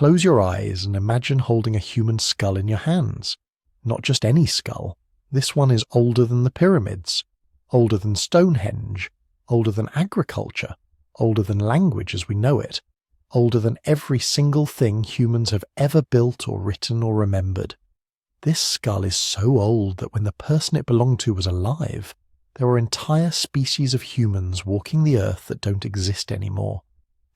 Close your eyes and imagine holding a human skull in your hands. Not just any skull. This one is older than the pyramids, older than Stonehenge, older than agriculture, older than language as we know it, older than every single thing humans have ever built or written or remembered. This skull is so old that when the person it belonged to was alive, there were entire species of humans walking the earth that don't exist anymore.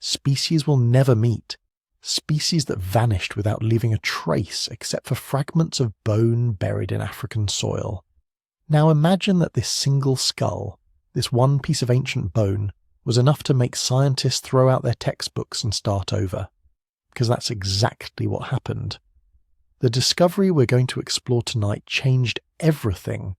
Species we'll never meet. Species that vanished without leaving a trace except for fragments of bone buried in African soil. Now imagine that this single skull, this one piece of ancient bone, was enough to make scientists throw out their textbooks and start over. Because that's exactly what happened. The discovery we're going to explore tonight changed everything.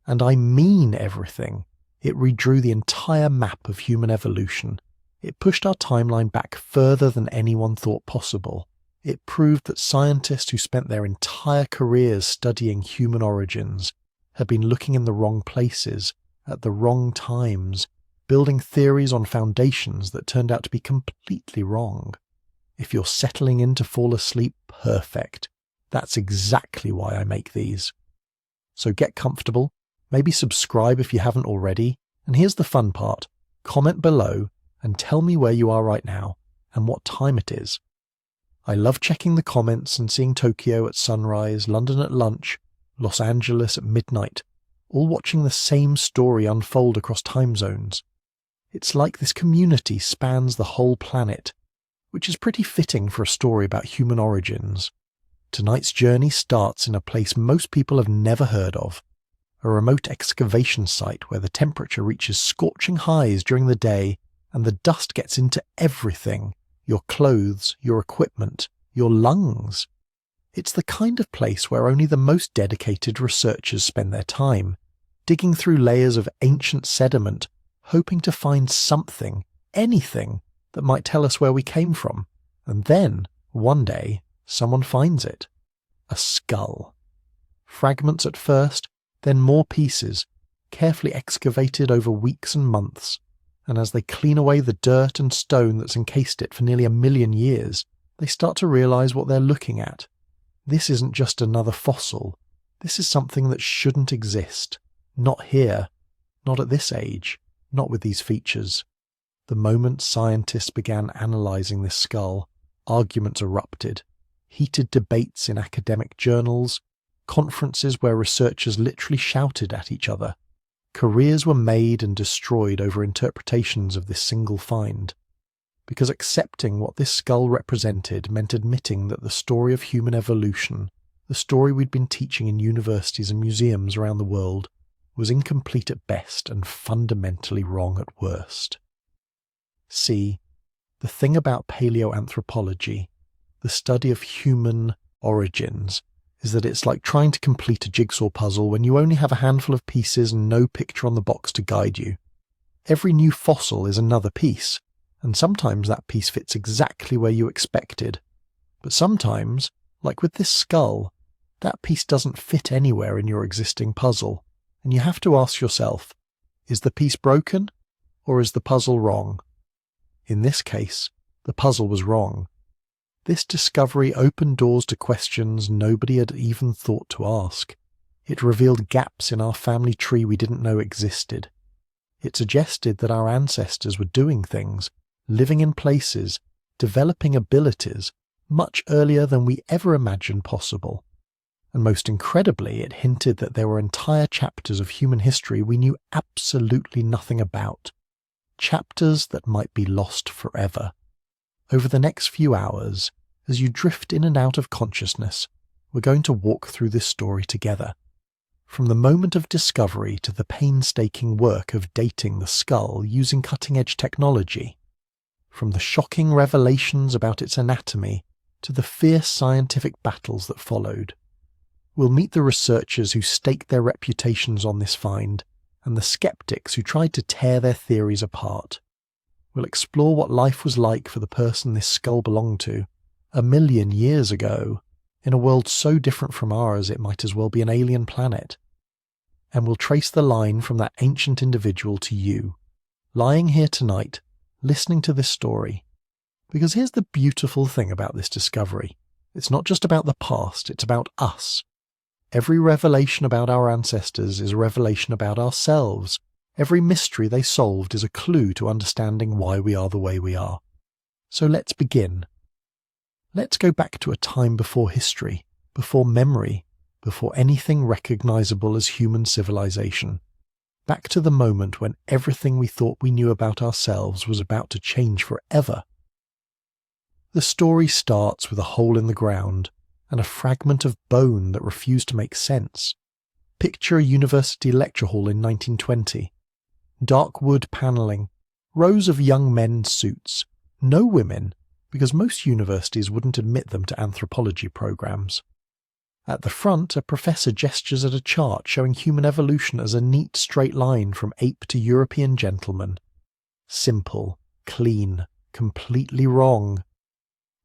And I mean everything. It redrew the entire map of human evolution. It pushed our timeline back further than anyone thought possible. It proved that scientists who spent their entire careers studying human origins had been looking in the wrong places, at the wrong times, building theories on foundations that turned out to be completely wrong. If you're settling in to fall asleep, perfect. That's exactly why I make these. So get comfortable, maybe subscribe if you haven't already, and here's the fun part. Comment below and tell me where you are right now and what time it is. I love checking the comments and seeing Tokyo at sunrise, London at lunch, Los Angeles at midnight, all watching the same story unfold across time zones. It's like this community spans the whole planet, which is pretty fitting for a story about human origins. Tonight's journey starts in a place most people have never heard of, a remote excavation site where the temperature reaches scorching highs during the day and the dust gets into everything, your clothes, your equipment, your lungs. It's the kind of place where only the most dedicated researchers spend their time, digging through layers of ancient sediment, hoping to find something, anything, that might tell us where we came from. And then, one day, someone finds it. A skull. Fragments at first, then more pieces, carefully excavated over weeks and months. And as they clean away the dirt and stone that's encased it for nearly 1 million years, they start to realize what they're looking at. This isn't just another fossil. This is something that shouldn't exist. Not here. Not at this age. Not with these features. The moment scientists began analyzing this skull, arguments erupted. Heated debates in academic journals, conferences where researchers literally shouted at each other. Careers were made and destroyed over interpretations of this single find. Because accepting what this skull represented meant admitting that the story of human evolution, the story we'd been teaching in universities and museums around the world, was incomplete at best and fundamentally wrong at worst. See, the thing about paleoanthropology, the study of human origins, is that it's like trying to complete a jigsaw puzzle when you only have a handful of pieces and no picture on the box to guide you. Every new fossil is another piece, and sometimes that piece fits exactly where you expected. But sometimes, like with this skull, that piece doesn't fit anywhere in your existing puzzle, and you have to ask yourself, is the piece broken, or is the puzzle wrong? In this case, the puzzle was wrong. This discovery opened doors to questions nobody had even thought to ask. It revealed gaps in our family tree we didn't know existed. It suggested that our ancestors were doing things, living in places, developing abilities, much earlier than we ever imagined possible. And most incredibly, it hinted that there were entire chapters of human history we knew absolutely nothing about. Chapters that might be lost forever. Over the next few hours, as you drift in and out of consciousness, we're going to walk through this story together. From the moment of discovery to the painstaking work of dating the skull using cutting-edge technology. From the shocking revelations about its anatomy to the fierce scientific battles that followed. We'll meet the researchers who staked their reputations on this find, and the skeptics who tried to tear their theories apart. We'll explore what life was like for the person this skull belonged to, 1 million years ago, in a world so different from ours it might as well be an alien planet. And we'll trace the line from that ancient individual to you, lying here tonight, listening to this story. Because here's the beautiful thing about this discovery. It's not just about the past, it's about us. Every revelation about our ancestors is a revelation about ourselves. Every mystery they solved is a clue to understanding why we are the way we are. So let's begin. Let's go back to a time before history, before memory, before anything recognizable as human civilization. Back to the moment when everything we thought we knew about ourselves was about to change forever. The story starts with a hole in the ground and a fragment of bone that refused to make sense. Picture a university lecture hall in 1920. Dark wood panelling, rows of young men in suits, no women, because most universities wouldn't admit them to anthropology programs. At the front, a professor gestures at a chart showing human evolution as a neat straight line from ape to European gentleman. Simple, clean, completely wrong.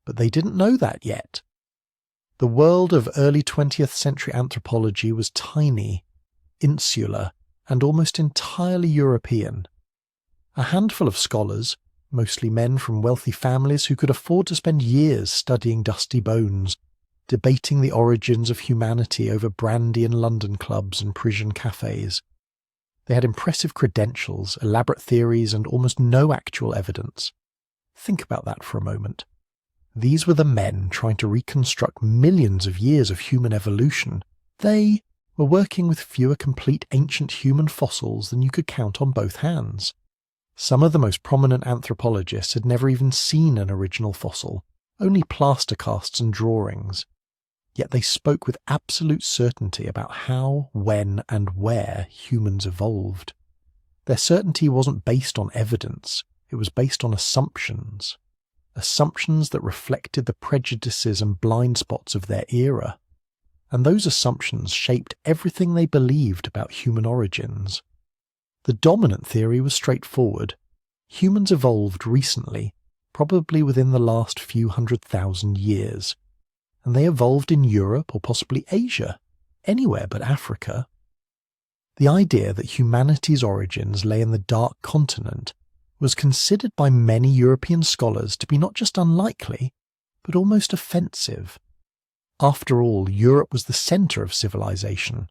But they didn't know that yet. The world of early 20th century anthropology was tiny, insular, and almost entirely European. A handful of scholars, mostly men from wealthy families who could afford to spend years studying dusty bones, debating the origins of humanity over brandy in London clubs and Parisian cafes. They had impressive credentials, elaborate theories, and almost no actual evidence. Think about that for a moment. These were the men trying to reconstruct millions of years of human evolution. They were working with fewer complete ancient human fossils than you could count on both hands. Some of the most prominent anthropologists had never even seen an original fossil, only plaster casts and drawings. Yet they spoke with absolute certainty about how, when, and where humans evolved. Their certainty wasn't based on evidence, it was based on assumptions. Assumptions that reflected the prejudices and blind spots of their era. And those assumptions shaped everything they believed about human origins. The dominant theory was straightforward. Humans evolved recently, probably within the last few 100,000 years. And they evolved in Europe or possibly Asia, anywhere but Africa. The idea that humanity's origins lay in the Dark Continent was considered by many European scholars to be not just unlikely, but almost offensive. After all, Europe was the centre of civilization,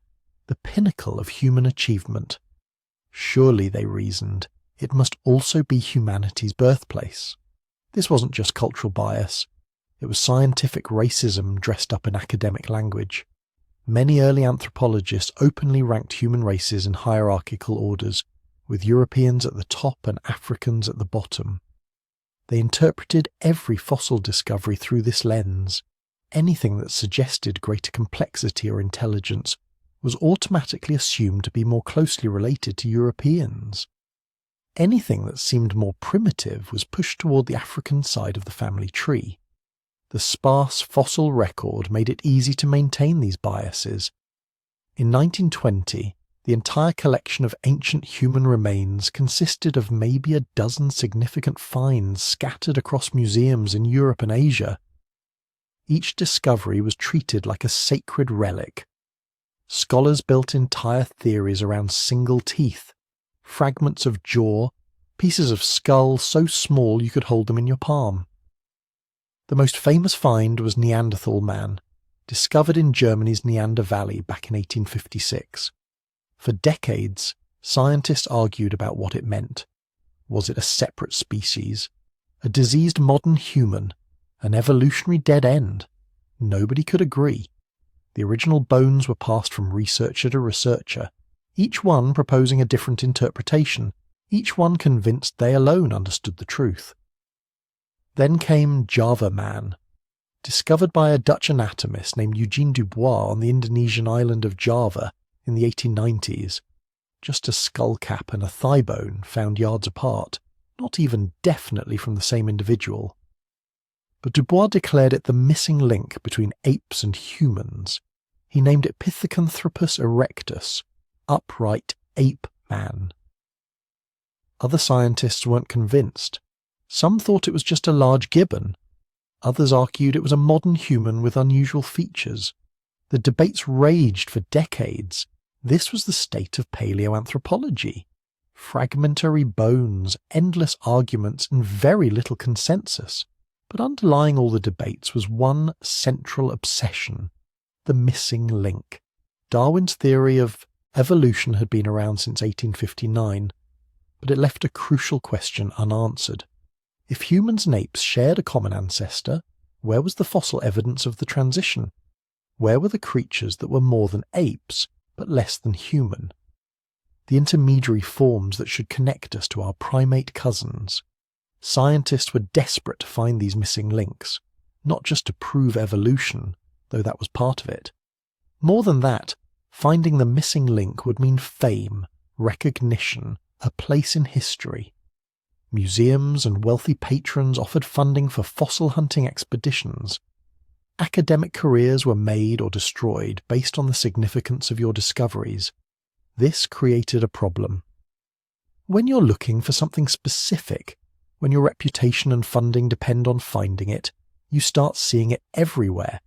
the pinnacle of human achievement. Surely, they reasoned, it must also be humanity's birthplace. This wasn't just cultural bias. It was scientific racism dressed up in academic language. Many early anthropologists openly ranked human races in hierarchical orders, with Europeans at the top and Africans at the bottom. They interpreted every fossil discovery through this lens. Anything that suggested greater complexity or intelligence was automatically assumed to be more closely related to Europeans. Anything that seemed more primitive was pushed toward the African side of the family tree. The sparse fossil record made it easy to maintain these biases. In 1920, the entire collection of ancient human remains consisted of maybe a dozen significant finds scattered across museums in Europe and Asia. Each discovery was treated like a sacred relic. Scholars built entire theories around single teeth, fragments of jaw, pieces of skull so small you could hold them in your palm. The most famous find was Neanderthal man, discovered in Germany's Neander Valley back in 1856. For decades, scientists argued about what it meant. Was it a separate species? A diseased modern human? An evolutionary dead end? Nobody could agree. The original bones were passed from researcher to researcher, each one proposing a different interpretation, each one convinced they alone understood the truth. Then came Java man, discovered by a Dutch anatomist named Eugene Dubois on the Indonesian island of Java in the 1890s. Just a skull cap and a thigh bone found yards apart, not even definitely from the same individual. But Dubois declared it the missing link between apes and humans. He named it Pithecanthropus erectus, upright ape man. Other scientists weren't convinced. Some thought it was just a large gibbon. Others argued it was a modern human with unusual features. The debates raged for decades. This was the state of paleoanthropology. Fragmentary bones, endless arguments, and very little consensus. But underlying all the debates was one central obsession: the missing link. Darwin's theory of evolution had been around since 1859, but it left a crucial question unanswered. If humans and apes shared a common ancestor, where was the fossil evidence of the transition? Where were the creatures that were more than apes, but less than human? The intermediary forms that should connect us to our primate cousins. Scientists were desperate to find these missing links, not just to prove evolution, though that was part of it. More than that, finding the missing link would mean fame, recognition, a place in history. Museums and wealthy patrons offered funding for fossil hunting expeditions. Academic careers were made or destroyed based on the significance of your discoveries. This created a problem. When you're looking for something specific, when your reputation and funding depend on finding it, you start seeing it everywhere.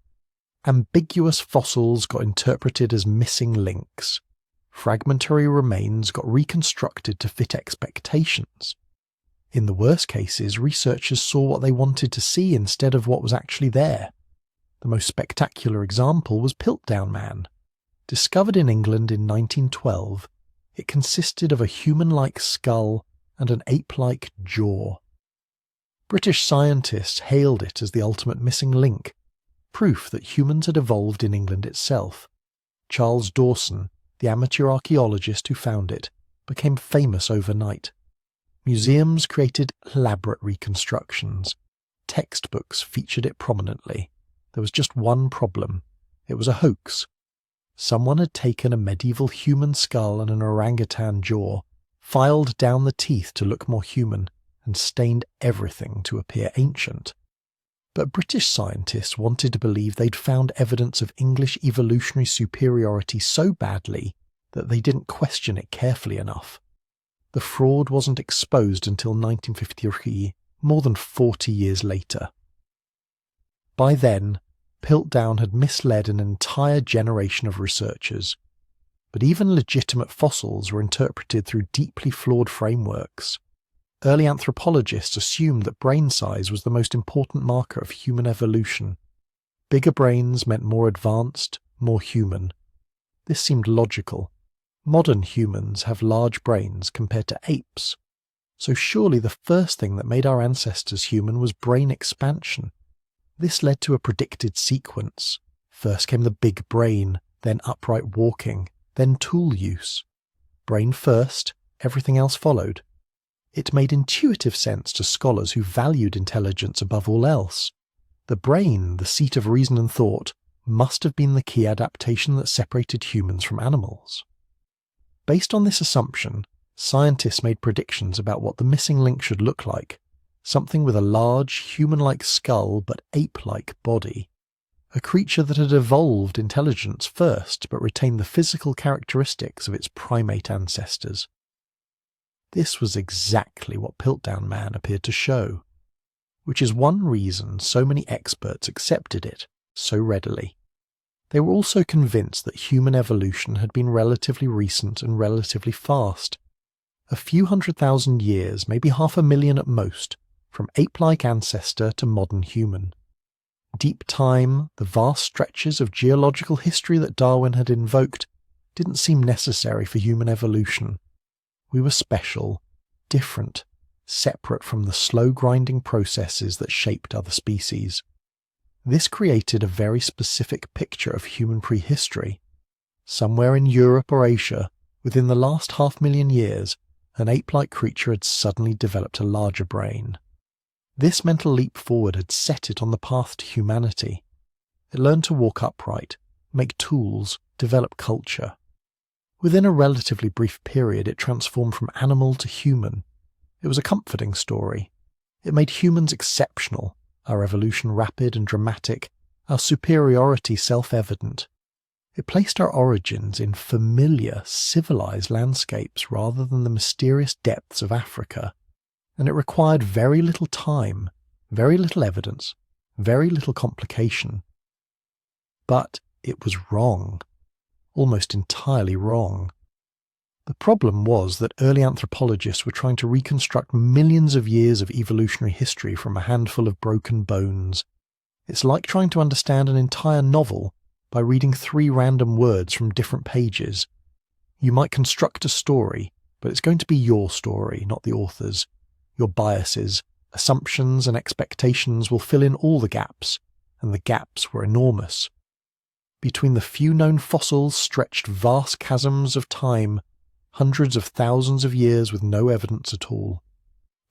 Ambiguous fossils got interpreted as missing links. Fragmentary remains got reconstructed to fit expectations. In the worst cases, researchers saw what they wanted to see instead of what was actually there. The most spectacular example was Piltdown Man. Discovered in England in 1912, it consisted of a human-like skull and an ape-like jaw. British scientists hailed it as the ultimate missing link, proof that humans had evolved in England itself. Charles Dawson, the amateur archaeologist who found it, became famous overnight. Museums created elaborate reconstructions. Textbooks featured it prominently. There was just one problem. It was a hoax. Someone had taken a medieval human skull and an orangutan jaw, filed down the teeth to look more human, and stained everything to appear ancient. But British scientists wanted to believe they'd found evidence of English evolutionary superiority so badly that they didn't question it carefully enough. The fraud wasn't exposed until 1953, more than 40 years later. By then, Piltdown had misled an entire generation of researchers. But even legitimate fossils were interpreted through deeply flawed frameworks. Early anthropologists assumed that brain size was the most important marker of human evolution. Bigger brains meant more advanced, more human. This seemed logical. Modern humans have large brains compared to apes. So surely the first thing that made our ancestors human was brain expansion. This led to a predicted sequence. First came the big brain, then upright walking, then tool use. Brain first, everything else followed. It made intuitive sense to scholars who valued intelligence above all else. The brain, the seat of reason and thought, must have been the key adaptation that separated humans from animals. Based on this assumption, scientists made predictions about what the missing link should look like, something with a large, human-like skull but ape-like body. A creature that had evolved intelligence first but retained the physical characteristics of its primate ancestors. This was exactly what Piltdown Man appeared to show, which is one reason so many experts accepted it so readily. They were also convinced that human evolution had been relatively recent and relatively fast. A few 100,000 years, maybe 500,000 at most, from ape-like ancestor to modern human. Deep time, the vast stretches of geological history that Darwin had invoked, didn't seem necessary for human evolution. We were special, different, separate from the slow grinding processes that shaped other species. This created a very specific picture of human prehistory. Somewhere in Europe or Asia, within the last 500,000 years, an ape-like creature had suddenly developed a larger brain. This mental leap forward had set it on the path to humanity. It learned to walk upright, make tools, develop culture. Within a relatively brief period, it transformed from animal to human. It was a comforting story. It made humans exceptional, our evolution rapid and dramatic, our superiority self-evident. It placed our origins in familiar, civilized landscapes rather than the mysterious depths of Africa, and it required very little time, very little evidence, very little complication. But it was wrong, almost entirely wrong. The problem was that early anthropologists were trying to reconstruct millions of years of evolutionary history from a handful of broken bones. It's like trying to understand an entire novel by reading 3 random words from different pages. You might construct a story, but it's going to be your story, not the author's. Your biases, assumptions and expectations will fill in all the gaps, and the gaps were enormous. Between the few known fossils stretched vast chasms of time, hundreds of thousands of years with no evidence at all.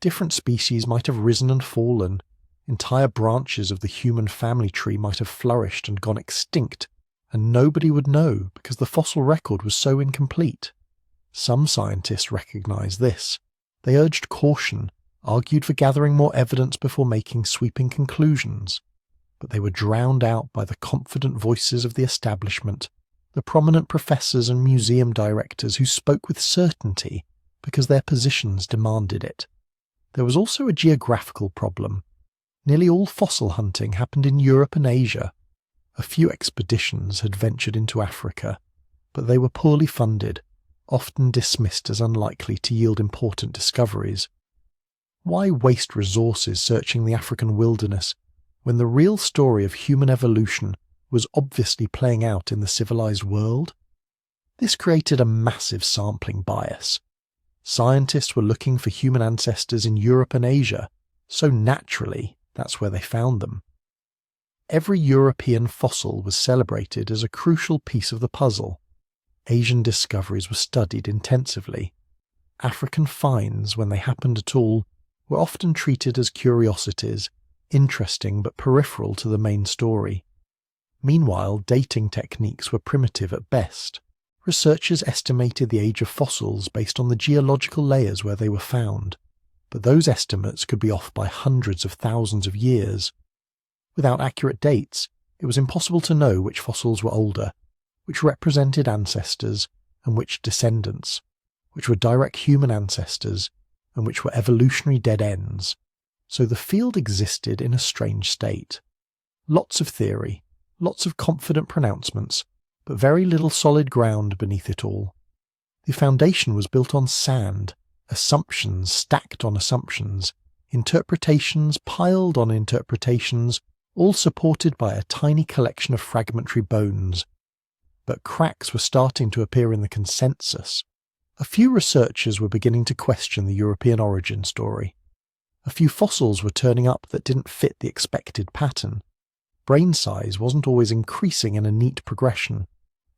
Different species might have risen and fallen. Entire branches of the human family tree might have flourished and gone extinct, and nobody would know because the fossil record was so incomplete. Some scientists recognized this. They urged caution, argued for gathering more evidence before making sweeping conclusions. But they were drowned out by the confident voices of the establishment, the prominent professors and museum directors who spoke with certainty because their positions demanded it. There was also a geographical problem. Nearly all fossil hunting happened in Europe and Asia. A few expeditions had ventured into Africa, but they were poorly funded, often dismissed as unlikely to yield important discoveries. Why waste resources searching the African wilderness when the real story of human evolution was obviously playing out in the civilized world? This created a massive sampling bias. Scientists were looking for human ancestors in Europe and Asia, so naturally that's where they found them. Every European fossil was celebrated as a crucial piece of the puzzle. Asian discoveries were studied intensively. African finds, when they happened at all, were often treated as curiosities, interesting but peripheral to the main story. Meanwhile, dating techniques were primitive at best. Researchers estimated the age of fossils based on the geological layers where they were found, but those estimates could be off by hundreds of thousands of years. Without accurate dates, it was impossible to know which fossils were older, which represented ancestors and which descendants, which were direct human ancestors and which were evolutionary dead ends. So the field existed in a strange state. Lots of theory, lots of confident pronouncements, but very little solid ground beneath it all. The foundation was built on sand, assumptions stacked on assumptions, interpretations piled on interpretations, all supported by a tiny collection of fragmentary bones. But cracks were starting to appear in the consensus. A few researchers were beginning to question the European origin story. A few fossils were turning up that didn't fit the expected pattern. Brain size wasn't always increasing in a neat progression.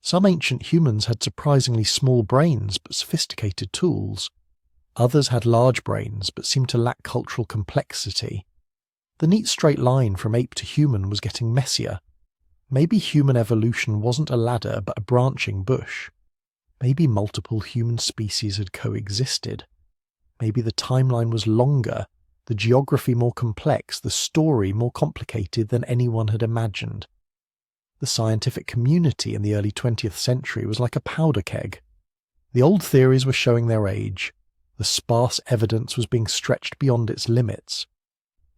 Some ancient humans had surprisingly small brains but sophisticated tools. Others had large brains but seemed to lack cultural complexity. The neat straight line from ape to human was getting messier. Maybe human evolution wasn't a ladder but a branching bush. Maybe multiple human species had coexisted. Maybe the timeline was longer, the geography more complex, the story more complicated than anyone had imagined. The scientific community in the early 20th century was like a powder keg. The old theories were showing their age. The sparse evidence was being stretched beyond its limits.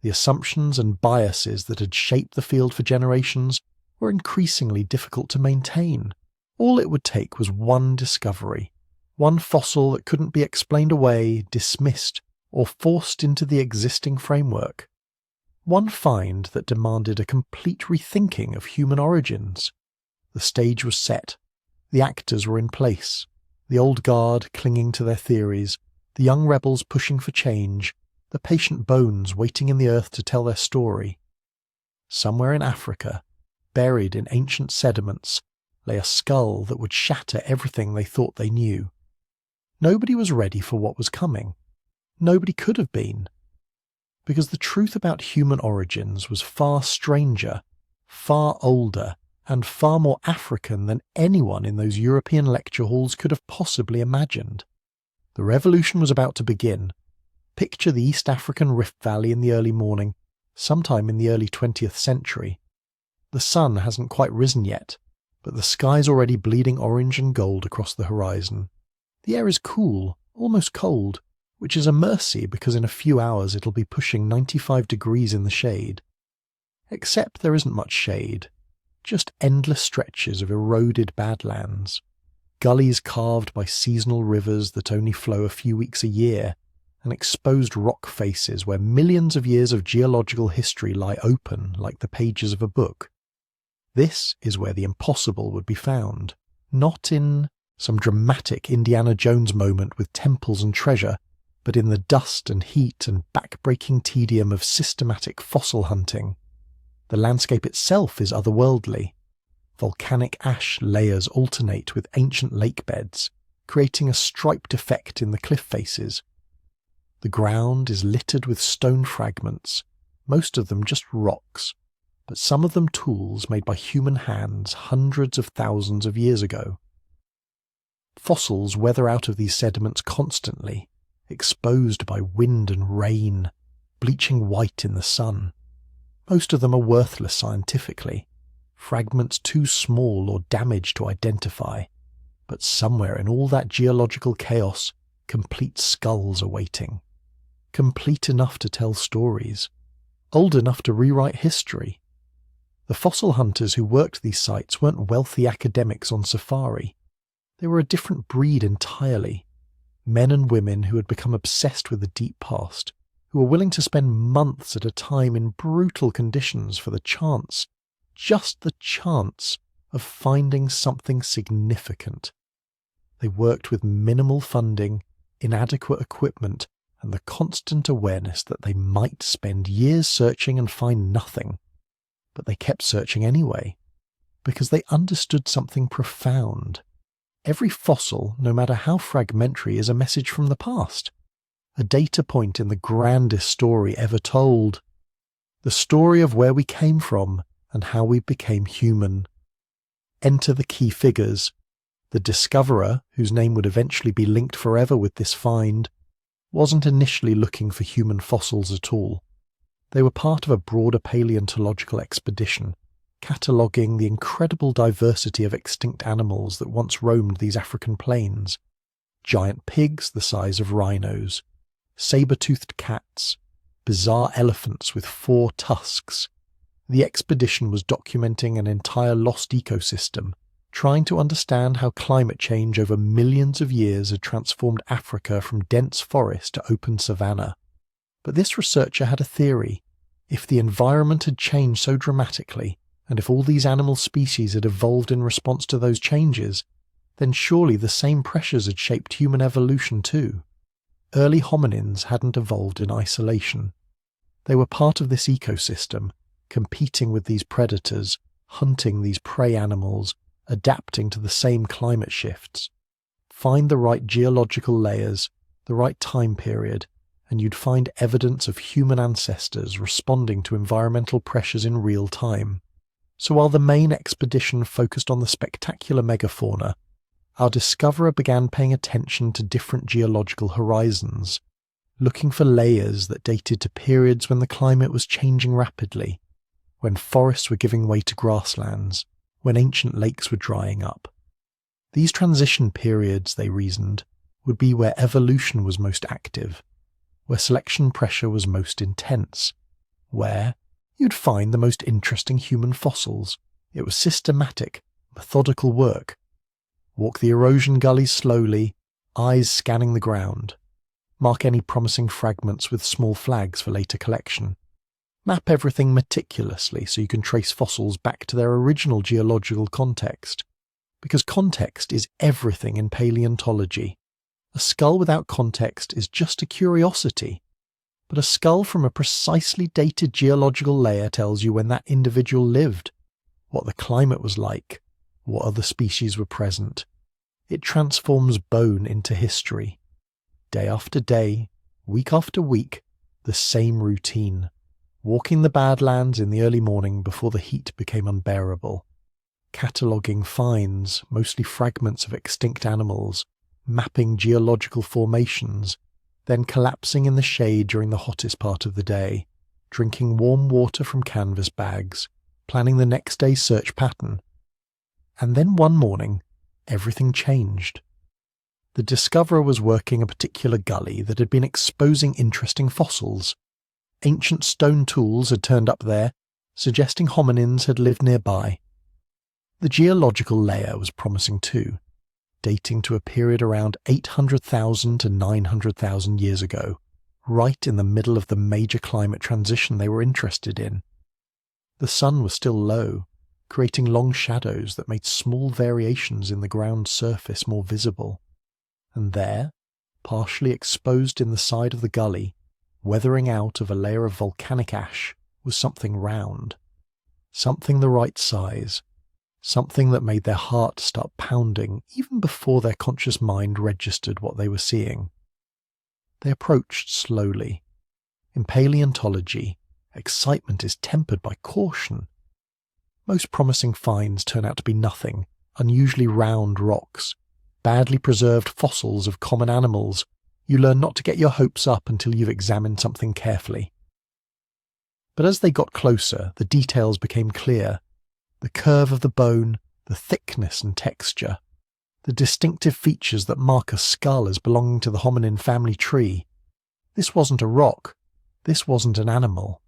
The assumptions and biases that had shaped the field for generations were increasingly difficult to maintain. All it would take was one discovery, one fossil that couldn't be explained away, dismissed, or forced into the existing framework. One find that demanded a complete rethinking of human origins. The stage was set. The actors were in place. The old guard clinging to their theories, the young rebels pushing for change, the patient bones waiting in the earth to tell their story. Somewhere in Africa, buried in ancient sediments, lay a skull that would shatter everything they thought they knew. Nobody was ready for what was coming. Nobody could have been. Because the truth about human origins was far stranger, far older, and far more African than anyone in those European lecture halls could have possibly imagined. The revolution was about to begin. Picture the East African Rift Valley in the early morning, sometime in the early 20th century. The sun hasn't quite risen yet, but the sky's already bleeding orange and gold across the horizon. The air is cool, almost cold, which is a mercy because in a few hours it'll be pushing 95 degrees in the shade. Except there isn't much shade, just endless stretches of eroded badlands. gullies carved by seasonal rivers that only flow a few weeks a year, and exposed rock faces where millions of years of geological history lie open like the pages of a book. This is where the impossible would be found, not in some dramatic Indiana Jones moment with temples and treasure, but in the dust and heat and back-breaking tedium of systematic fossil hunting. The landscape itself is otherworldly. Volcanic ash layers alternate with ancient lake beds, creating a striped effect in the cliff faces. The ground is littered with stone fragments, most of them just rocks, but some of them tools made by human hands hundreds of thousands of years ago. Fossils weather out of these sediments constantly, exposed by wind and rain, bleaching white in the sun. Most of them are worthless scientifically, fragments too small or damaged to identify, but somewhere in all that geological chaos, complete skulls are waiting. Complete enough to tell stories, old enough to rewrite history. The fossil hunters who worked these sites weren't wealthy academics on safari. They were a different breed entirely. Men and women who had become obsessed with the deep past, who were willing to spend months at a time in brutal conditions for the chance, just the chance, of finding something significant. They worked with minimal funding, inadequate equipment, and the constant awareness that they might spend years searching and find nothing. But they kept searching anyway, because they understood something profound. Every fossil, no matter how fragmentary, is a message from the past, a data point in the grandest story ever told, the story of where we came from and how we became human. Enter the key figures. The discoverer, whose name would eventually be linked forever with this find, wasn't initially looking for human fossils at all. They were part of a broader paleontological expedition, cataloguing the incredible diversity of extinct animals that once roamed these African plains. Giant pigs the size of rhinos, saber-toothed cats, bizarre elephants with 4 tusks. The expedition was documenting an entire lost ecosystem, trying to understand how climate change over millions of years had transformed Africa from dense forest to open savanna. But this researcher had a theory. If the environment had changed so dramatically, and if all these animal species had evolved in response to those changes, then surely the same pressures had shaped human evolution too. Early hominins hadn't evolved in isolation. They were part of this ecosystem, competing with these predators, hunting these prey animals, adapting to the same climate shifts. Find the right geological layers, the right time period, and you'd find evidence of human ancestors responding to environmental pressures in real time. So while the main expedition focused on the spectacular megafauna, our discoverer began paying attention to different geological horizons, looking for layers that dated to periods when the climate was changing rapidly, when forests were giving way to grasslands, when ancient lakes were drying up. These transition periods, they reasoned, would be where evolution was most active, where selection pressure was most intense, where you'd find the most interesting human fossils. It was systematic, methodical work. Walk the erosion gullies slowly, eyes scanning the ground. Mark any promising fragments with small flags for later collection. Map everything meticulously so you can trace fossils back to their original geological context. Because context is everything in paleontology. A skull without context is just a curiosity. But a skull from a precisely dated geological layer tells you when that individual lived, what the climate was like, what other species were present. It transforms bone into history. Day after day, week after week, the same routine. Walking the Badlands in the early morning before the heat became unbearable. Cataloguing finds, mostly fragments of extinct animals, mapping geological formations, then collapsing in the shade during the hottest part of the day, drinking warm water from canvas bags, planning the next day's search pattern. And then one morning, everything changed. The discoverer was working a particular gully that had been exposing interesting fossils. Ancient stone tools had turned up there, suggesting hominins had lived nearby. The geological layer was promising too. dating to a period around 800,000 to 900,000 years ago, right in the middle of the major climate transition they were interested in. The sun was still low, creating long shadows that made small variations in the ground surface more visible. And there, partially exposed in the side of the gully, weathering out of a layer of volcanic ash, was something round. Something the right size. Something that made their heart start pounding even before their conscious mind registered what they were seeing. They approached slowly. In paleontology, excitement is tempered by caution. Most promising finds turn out to be nothing, unusually round rocks, badly preserved fossils of common animals. You learn not to get your hopes up until you've examined something carefully. But as they got closer, the details became clear. The curve of the bone, the thickness and texture, the distinctive features that mark a skull as belonging to the hominin family tree. This wasn't a rock. This wasn't an animal.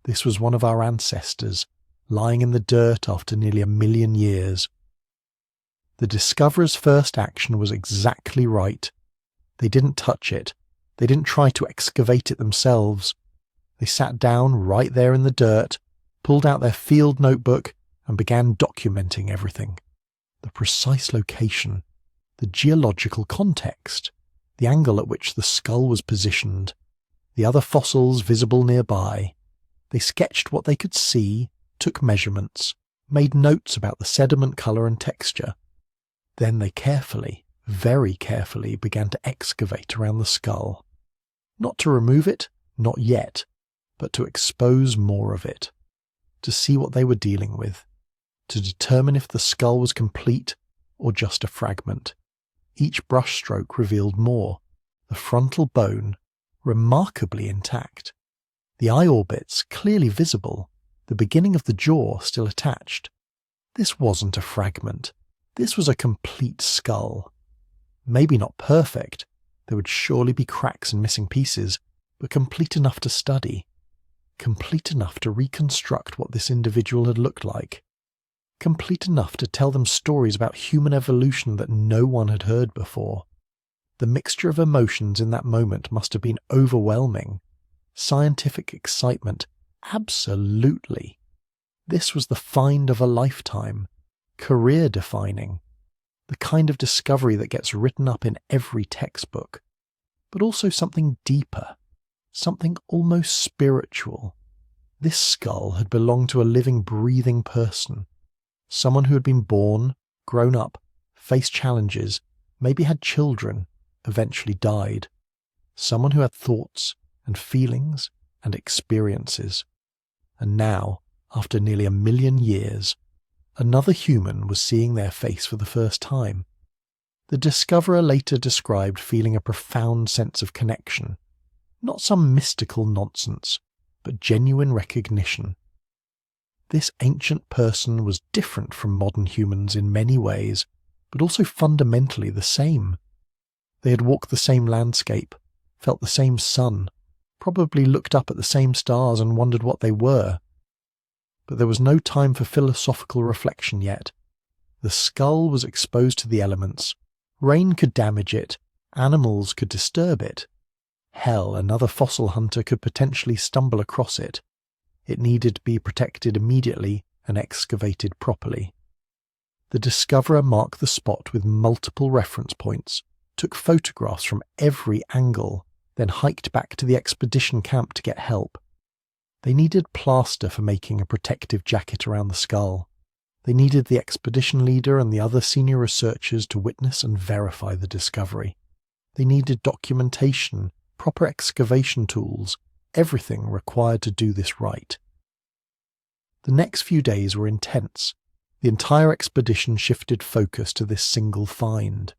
This was one of our ancestors, lying in the dirt after nearly 1 million years. The discoverer's first action was exactly right. They didn't touch it. They didn't try to excavate it themselves. They sat down right there in the dirt, pulled out their field notebook, and began documenting everything. The precise location, the geological context, the angle at which the skull was positioned, the other fossils visible nearby. They sketched what they could see, took measurements, made notes about the sediment colour and texture. Then they carefully, very carefully, began to excavate around the skull. Not to remove it, not yet, but to expose more of it, to see what they were dealing with, to determine if the skull was complete or just a fragment. Each brushstroke revealed more. The frontal bone, remarkably intact. The eye orbits clearly visible, the beginning of the jaw still attached. This wasn't a fragment. This was a complete skull. Maybe not perfect. There would surely be cracks and missing pieces, but complete enough to study. Complete enough to reconstruct what this individual had looked like. Complete enough to tell them stories about human evolution that no one had heard before. The mixture of emotions in that moment must have been overwhelming. Scientific excitement, absolutely. This was the find of a lifetime, career-defining, the kind of discovery that gets written up in every textbook, but also something deeper, something almost spiritual. This skull had belonged to a living, breathing person. Someone who had been born, grown up, faced challenges, maybe had children, eventually died. Someone who had thoughts and feelings and experiences. And now, after nearly 1 million years, another human was seeing their face for the first time. The discoverer later described feeling a profound sense of connection. Not some mystical nonsense, but genuine recognition. This ancient person was different from modern humans in many ways, but also fundamentally the same. They had walked the same landscape, felt the same sun, probably looked up at the same stars and wondered what they were. But there was no time for philosophical reflection yet. The skull was exposed to the elements. Rain could damage it, animals could disturb it. Hell, another fossil hunter could potentially stumble across it. It needed to be protected immediately and excavated properly. The discoverer marked the spot with multiple reference points, took photographs from every angle, then hiked back to the expedition camp to get help. They needed plaster for making a protective jacket around the skull. They needed the expedition leader and the other senior researchers to witness and verify the discovery. They needed documentation, proper excavation tools, everything required to do this right. The next few days were intense. The entire expedition shifted focus to this single find.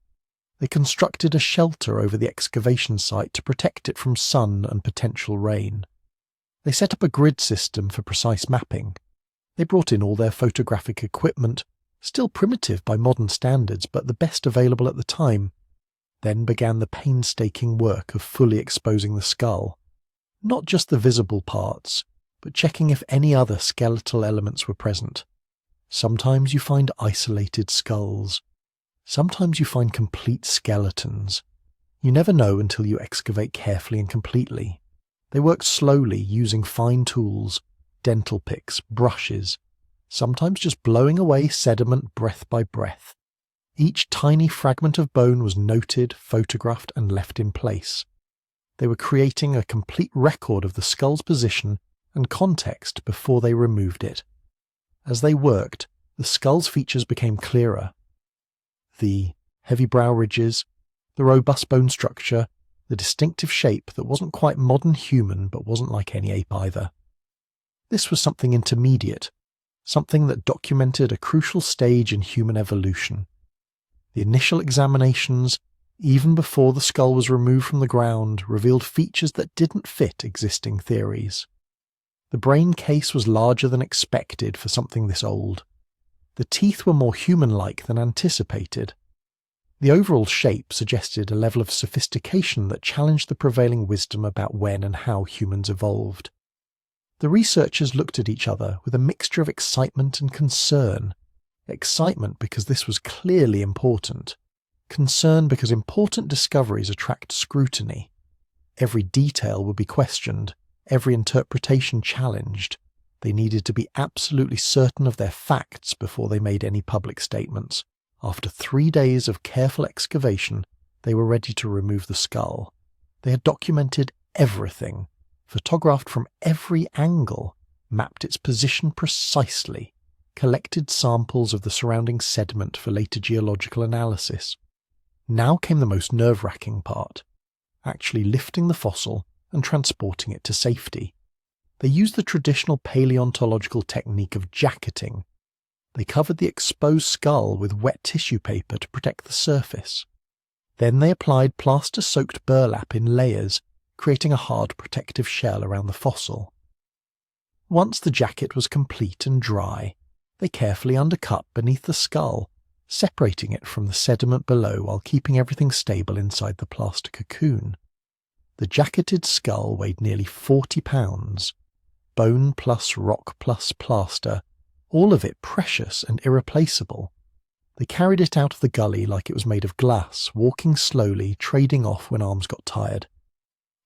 They constructed a shelter over the excavation site to protect it from sun and potential rain. They set up a grid system for precise mapping. They brought in all their photographic equipment, still primitive by modern standards, but the best available at the time. Then began the painstaking work of fully exposing the skull. Not just the visible parts, but checking if any other skeletal elements were present. Sometimes you find isolated skulls. Sometimes you find complete skeletons. You never know until you excavate carefully and completely. They work slowly, using fine tools, dental picks, brushes, sometimes just blowing away sediment breath by breath. Each tiny fragment of bone was noted, photographed, and left in place. They were creating a complete record of the skull's position and context before they removed it. As they worked, the skull's features became clearer. The heavy brow ridges, the robust bone structure, the distinctive shape that wasn't quite modern human but wasn't like any ape either. This was something intermediate, something that documented a crucial stage in human evolution. The initial examinations, even before the skull was removed from the ground, revealed features that didn't fit existing theories. The brain case was larger than expected for something this old. The teeth were more human-like than anticipated. The overall shape suggested a level of sophistication that challenged the prevailing wisdom about when and how humans evolved. The researchers looked at each other with a mixture of excitement and concern. Excitement because this was clearly important. Concern because important discoveries attract scrutiny. Every detail would be questioned, every interpretation challenged. They needed to be absolutely certain of their facts before they made any public statements. After 3 days of careful excavation, they were ready to remove the skull. They had documented everything, photographed from every angle, mapped its position precisely, collected samples of the surrounding sediment for later geological analysis. Now came the most nerve-wracking part, actually lifting the fossil and transporting it to safety. They used the traditional paleontological technique of jacketing. They covered the exposed skull with wet tissue paper to protect the surface. Then they applied plaster-soaked burlap in layers, creating a hard protective shell around the fossil. Once the jacket was complete and dry, they carefully undercut beneath the skull, separating it from the sediment below while keeping everything stable inside the plaster cocoon. The jacketed skull weighed nearly 40 pounds. Bone plus rock plus plaster, all of it precious and irreplaceable. They carried it out of the gully like it was made of glass, walking slowly, trading off when arms got tired.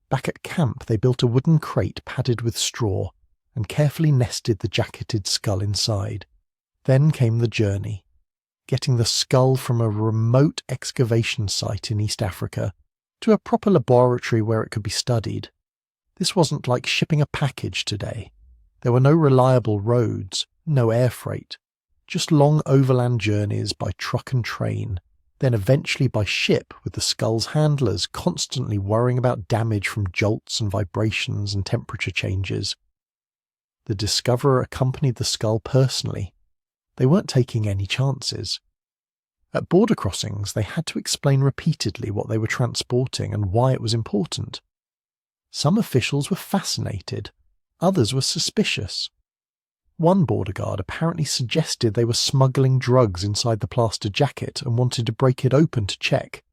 Back at camp, they built a wooden crate padded with straw and carefully nested the jacketed skull inside. Then came the journey, getting the skull from a remote excavation site in East Africa to a proper laboratory where it could be studied. This wasn't like shipping a package today. There were no reliable roads, no air freight, just long overland journeys by truck and train, then eventually by ship with the skull's handlers constantly worrying about damage from jolts and vibrations and temperature changes. The discoverer accompanied the skull personally. They weren't taking any chances. At border crossings, they had to explain repeatedly what they were transporting and why it was important. Some officials were fascinated, others were suspicious. One border guard apparently suggested they were smuggling drugs inside the plaster jacket and wanted to break it open to check.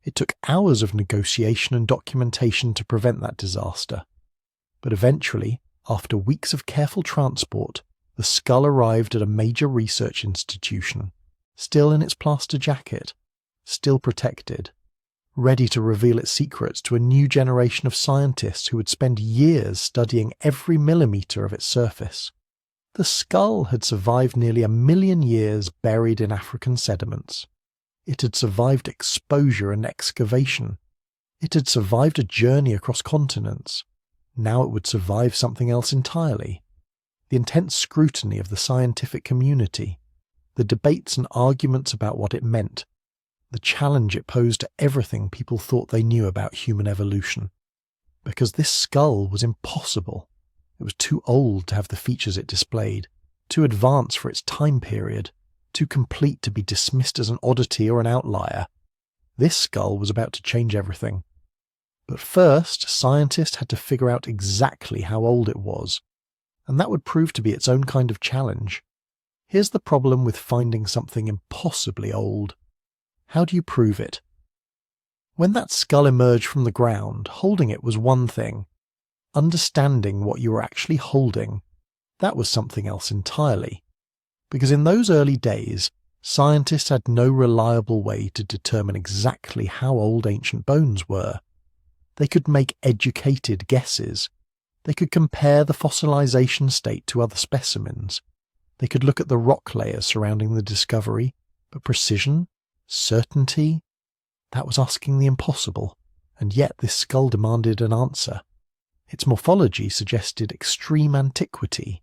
It took hours of negotiation and documentation to prevent that disaster. But eventually, after weeks of careful transport, the skull arrived at a major research institution, still in its plaster jacket, still protected, ready to reveal its secrets to a new generation of scientists who would spend years studying every millimetre of its surface. The skull had survived nearly 1 million years buried in African sediments. It had survived exposure and excavation. It had survived a journey across continents. Now it would survive something else entirely. The intense scrutiny of the scientific community, the debates and arguments about what it meant, the challenge it posed to everything people thought they knew about human evolution. Because this skull was impossible. It was too old to have the features it displayed, too advanced for its time period, too complete to be dismissed as an oddity or an outlier. This skull was about to change everything. But first, scientists had to figure out exactly how old it was, and that would prove to be its own kind of challenge. Here's the problem with finding something impossibly old. How do you prove it? When that skull emerged from the ground, holding it was one thing. Understanding what you were actually holding, that was something else entirely. Because in those early days, Scientists had no reliable way to determine exactly how old ancient bones were. They could make educated guesses. They could compare the fossilization state to other specimens. They could look at the rock layers surrounding the discovery, but precision? Certainty? That was asking the impossible, and yet this skull demanded an answer. Its morphology suggested extreme antiquity.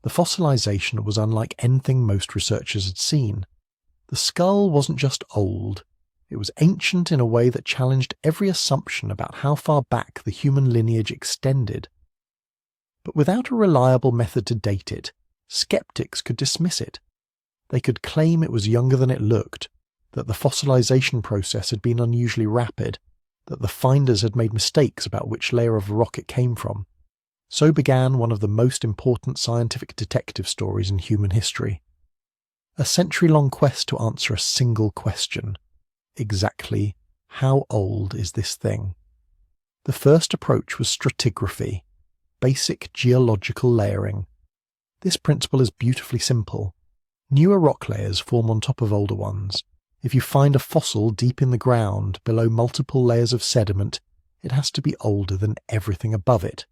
The fossilization was unlike anything most researchers had seen. The skull wasn't just old, it was ancient in a way that challenged every assumption about how far back the human lineage extended. But without a reliable method to date it, skeptics could dismiss it. They could claim it was younger than it looked, that the fossilization process had been unusually rapid, that the finders had made mistakes about which layer of rock it came from. So began one of the most important scientific detective stories in human history. A century-long quest to answer a single question. Exactly how old is this thing? The first approach was stratigraphy, basic geological layering. This principle is beautifully simple. Newer rock layers form on top of older ones. If you find a fossil deep in the ground below multiple layers of sediment, it has to be older than everything above it.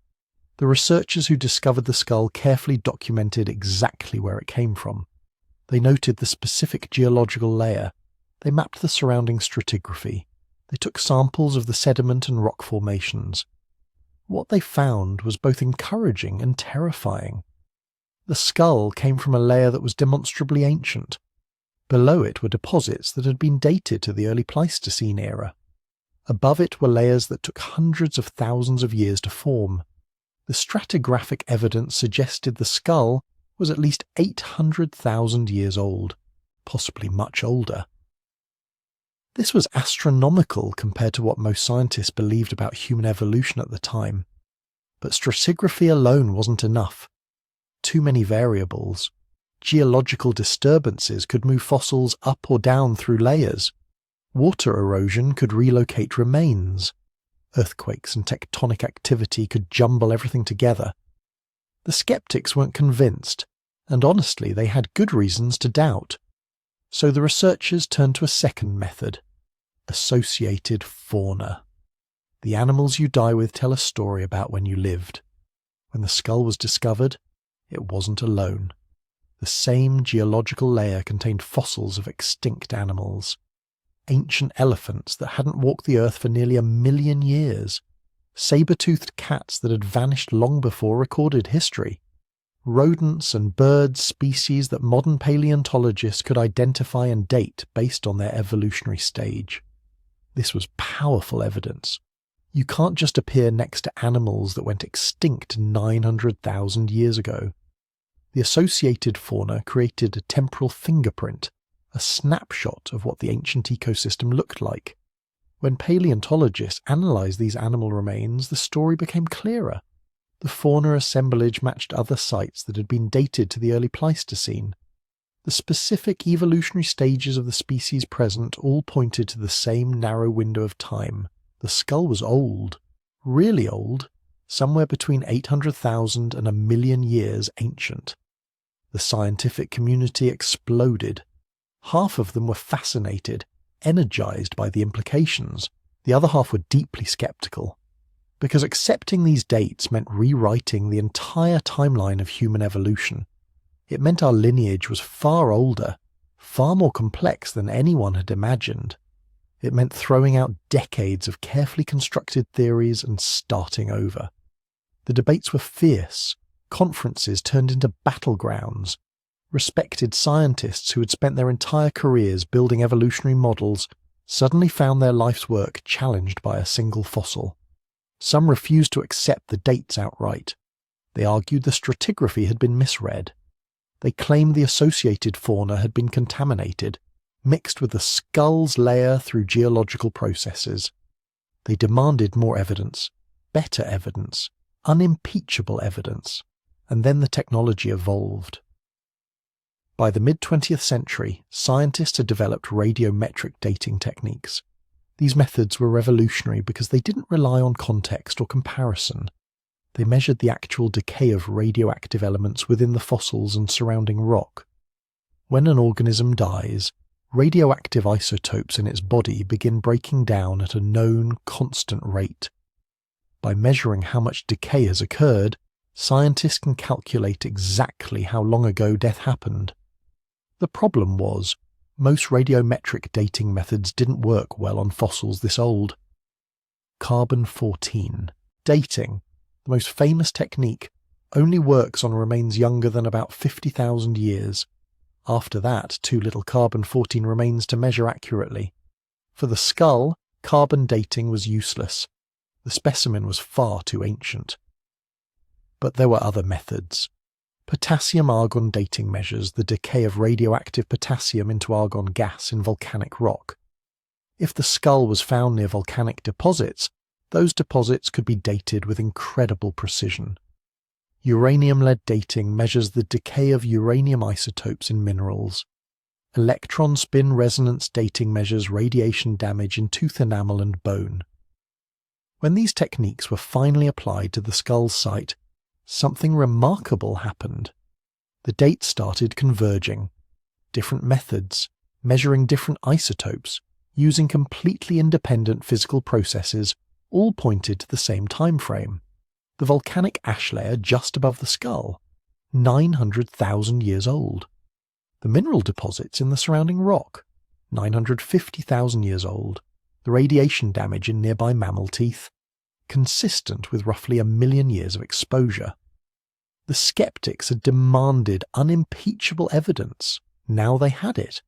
The researchers who discovered the skull carefully documented exactly where it came from. They noted the specific geological layer. They mapped the surrounding stratigraphy. They took samples of the sediment and rock formations. What they found was both encouraging and terrifying. The skull came from a layer that was demonstrably ancient. Below it were deposits that had been dated to the early Pleistocene era. Above it were layers that took hundreds of thousands of years to form. The stratigraphic evidence suggested the skull was at least 800,000 years old, possibly much older. This was astronomical compared to what most scientists believed about human evolution at the time. But stratigraphy alone wasn't enough. Too many variables. Geological disturbances could move fossils up or down through layers. Water erosion could relocate remains. Earthquakes and tectonic activity could jumble everything together. The skeptics weren't convinced, and honestly they had good reasons to doubt. So the researchers turned to a second method: associated fauna. The animals you die with tell a story about when you lived. When the skull was discovered, it wasn't alone. The same geological layer contained fossils of extinct animals. Ancient elephants that hadn't walked the earth for nearly 1,000,000 years. Saber-toothed cats that had vanished long before recorded history. Rodents and bird species that modern paleontologists could identify and date based on their evolutionary stage. This was powerful evidence. You can't just appear next to animals that went extinct 900,000 years ago. The associated fauna created a temporal fingerprint, a snapshot of what the ancient ecosystem looked like. When paleontologists analysed these animal remains, the story became clearer. The fauna assemblage matched other sites that had been dated to the early Pleistocene. The specific evolutionary stages of the species present all pointed to the same narrow window of time. The skull was old, really old, somewhere between 800,000 and 1,000,000 years ancient. The scientific community exploded. Half of them were fascinated, energized by the implications. The other half were deeply skeptical. Because accepting these dates meant rewriting the entire timeline of human evolution. It meant our lineage was far older, far more complex than anyone had imagined. It meant throwing out decades of carefully constructed theories and starting over. The debates were fierce. Conferences turned into battlegrounds. Respected scientists who had spent their entire careers building evolutionary models suddenly found their life's work challenged by a single fossil. Some refused to accept the dates outright. They argued the stratigraphy had been misread. They claimed the associated fauna had been contaminated, mixed with the skull's layer through geological processes. They demanded more evidence, better evidence, unimpeachable evidence, and then the technology evolved. By the mid-20th century, scientists had developed radiometric dating techniques. These methods were revolutionary because they didn't rely on context or comparison. They measured the actual decay of radioactive elements within the fossils and surrounding rock. When an organism dies, radioactive isotopes in its body begin breaking down at a known constant rate. By measuring how much decay has occurred, scientists can calculate exactly how long ago death happened. The problem was, most radiometric dating methods didn't work well on fossils this old. Carbon-14 dating, the most famous technique, only works on remains younger than about 50,000 years. After that, too little carbon-14 remains to measure accurately. For the skull, carbon dating was useless. The specimen was far too ancient. But there were other methods. Potassium-argon dating measures the decay of radioactive potassium into argon gas in volcanic rock. If the skull was found near volcanic deposits, those deposits could be dated with incredible precision. Uranium-lead dating measures the decay of uranium isotopes in minerals. Electron spin resonance dating measures radiation damage in tooth enamel and bone. When these techniques were finally applied to the skull's site, something remarkable happened. The dates started converging. Different methods, measuring different isotopes, using completely independent physical processes, all pointed to the same time frame. The volcanic ash layer just above the skull, 900,000 years old. The mineral deposits in the surrounding rock, 950,000 years old. The radiation damage in nearby mammal teeth, consistent with roughly 1 million years of exposure. The skeptics had demanded unimpeachable evidence. Now they had it.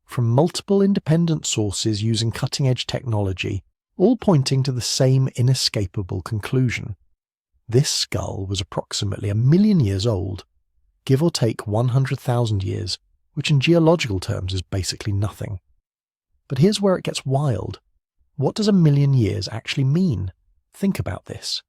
From multiple independent sources using cutting-edge technology, all pointing to the same inescapable conclusion. This skull was approximately 1 million years old, give or take 100,000 years, which in geological terms is basically nothing. But here's where it gets wild. What does 1 million years actually mean? Think about this.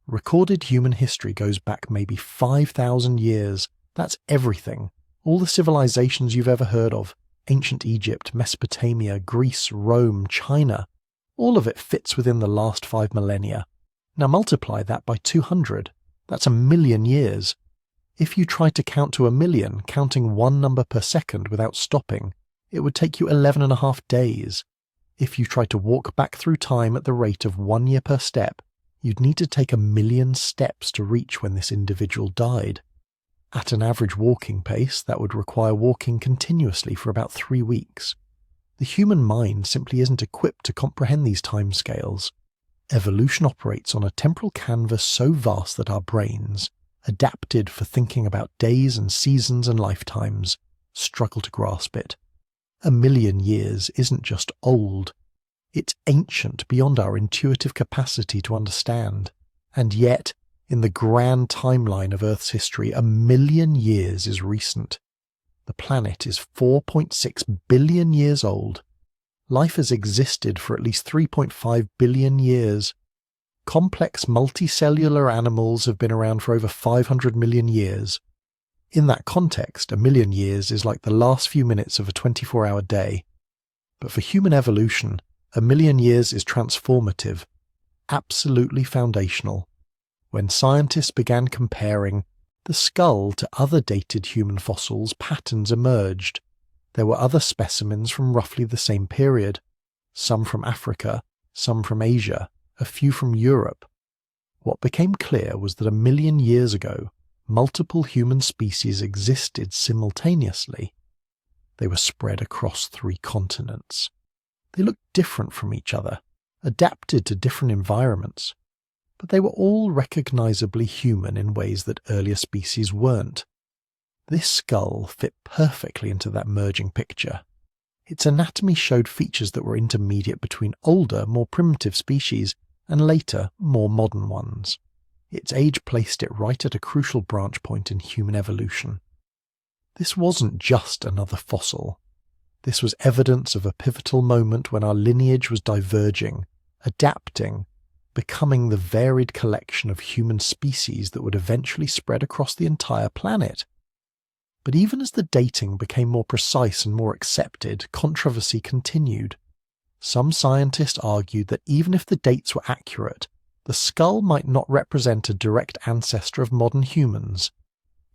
Recorded human history goes back maybe 5,000 years. That's everything. All the civilizations you've ever heard of. Ancient Egypt, Mesopotamia, Greece, Rome, China. All of it fits within the last 5 millennia. Now multiply that by 200. That's 1 million years. If you tried to count to 1 million, counting one number per second without stopping, it would take you 11.5 days. If you tried to walk back through time at the rate of 1 year per step, you'd need to take 1 million steps to reach when this individual died. At an average walking pace, that would require walking continuously for about 3 weeks. The human mind simply isn't equipped to comprehend these timescales. Evolution operates on a temporal canvas so vast that our brains, adapted for thinking about days and seasons and lifetimes, struggle to grasp it. 1 million years isn't just old, it's ancient beyond our intuitive capacity to understand. And yet, in the grand timeline of Earth's history, 1 million years is recent. The planet is 4.6 billion years old. Life has existed for at least 3.5 billion years. Complex multicellular animals have been around for over 500 million years. In that context, 1 million years is like the last few minutes of a 24-hour day. But for human evolution, 1 million years is transformative, absolutely foundational. When scientists began comparing the skull to other dated human fossils, patterns emerged. There were other specimens from roughly the same period, some from Africa, some from Asia, a few from Europe. What became clear was that 1 million years ago, multiple human species existed simultaneously. They were spread across 3 continents. They looked different from each other, adapted to different environments, but they were all recognizably human in ways that earlier species weren't. This skull fit perfectly into that merging picture. Its anatomy showed features that were intermediate between older, more primitive species and later, more modern ones. Its age placed it right at a crucial branch point in human evolution. This wasn't just another fossil. This was evidence of a pivotal moment when our lineage was diverging, adapting, becoming the varied collection of human species that would eventually spread across the entire planet. But even as the dating became more precise and more accepted, controversy continued. Some scientists argued that even if the dates were accurate, the skull might not represent a direct ancestor of modern humans.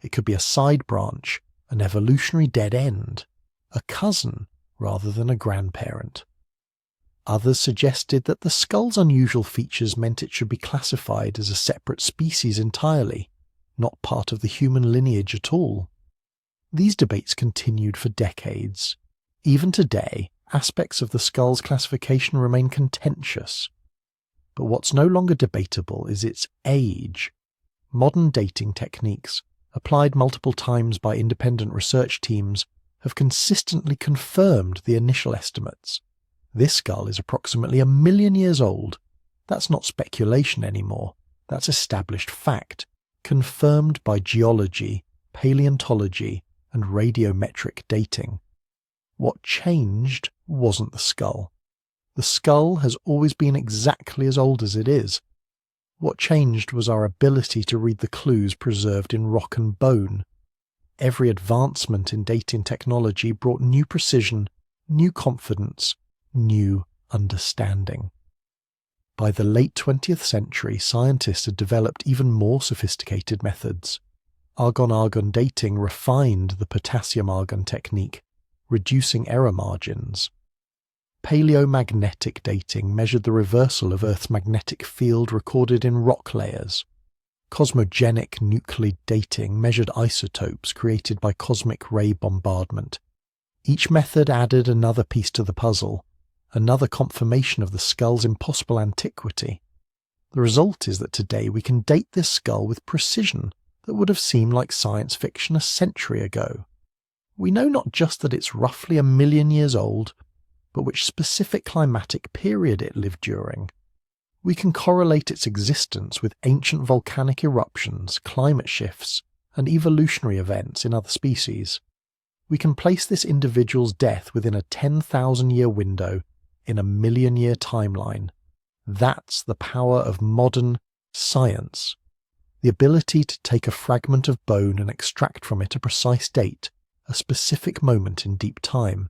It could be a side branch, an evolutionary dead end, a cousin rather than a grandparent. Others suggested that the skull's unusual features meant it should be classified as a separate species entirely, not part of the human lineage at all. These debates continued for decades. Even today, aspects of the skull's classification remain contentious. But what's no longer debatable is its age. Modern dating techniques, applied multiple times by independent research teams, have consistently confirmed the initial estimates. This skull is approximately 1 million years old. That's not speculation anymore. That's established fact, confirmed by geology, paleontology, and radiometric dating. What changed wasn't the skull. The skull has always been exactly as old as it is. What changed was our ability to read the clues preserved in rock and bone. Every advancement in dating technology brought new precision, new confidence, new understanding. By the late 20th century, scientists had developed even more sophisticated methods. Argon-argon dating refined the potassium-argon technique, reducing error margins. Paleomagnetic dating measured the reversal of Earth's magnetic field recorded in rock layers. Cosmogenic nuclide dating measured isotopes created by cosmic ray bombardment. Each method added another piece to the puzzle, another confirmation of the skull's impossible antiquity. The result is that today we can date this skull with precision that would have seemed like science fiction a century ago. We know not just that it's roughly 1 million years old, but which specific climatic period it lived during. We can correlate its existence with ancient volcanic eruptions, climate shifts, and evolutionary events in other species. We can place this individual's death within a 10,000-year window in a 1 million-year timeline. That's the power of modern science. The ability to take a fragment of bone and extract from it a precise date, a specific moment in deep time.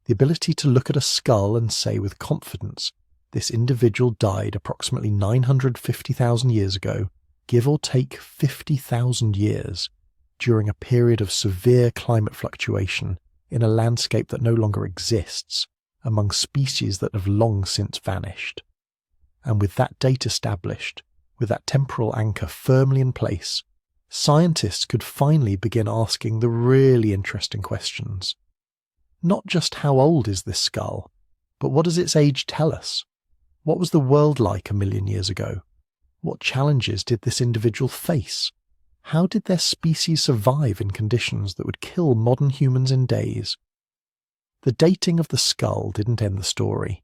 The ability to look at a skull and say with confidence, this individual died approximately 950,000 years ago, give or take 50,000 years, during a period of severe climate fluctuation in a landscape that no longer exists, among species that have long since vanished. And with that date established, with that temporal anchor firmly in place, scientists could finally begin asking the really interesting questions. Not just how old is this skull, but what does its age tell us? What was the world like 1 million years ago? What challenges did this individual face? How did their species survive in conditions that would kill modern humans in days? The dating of the skull didn't end the story.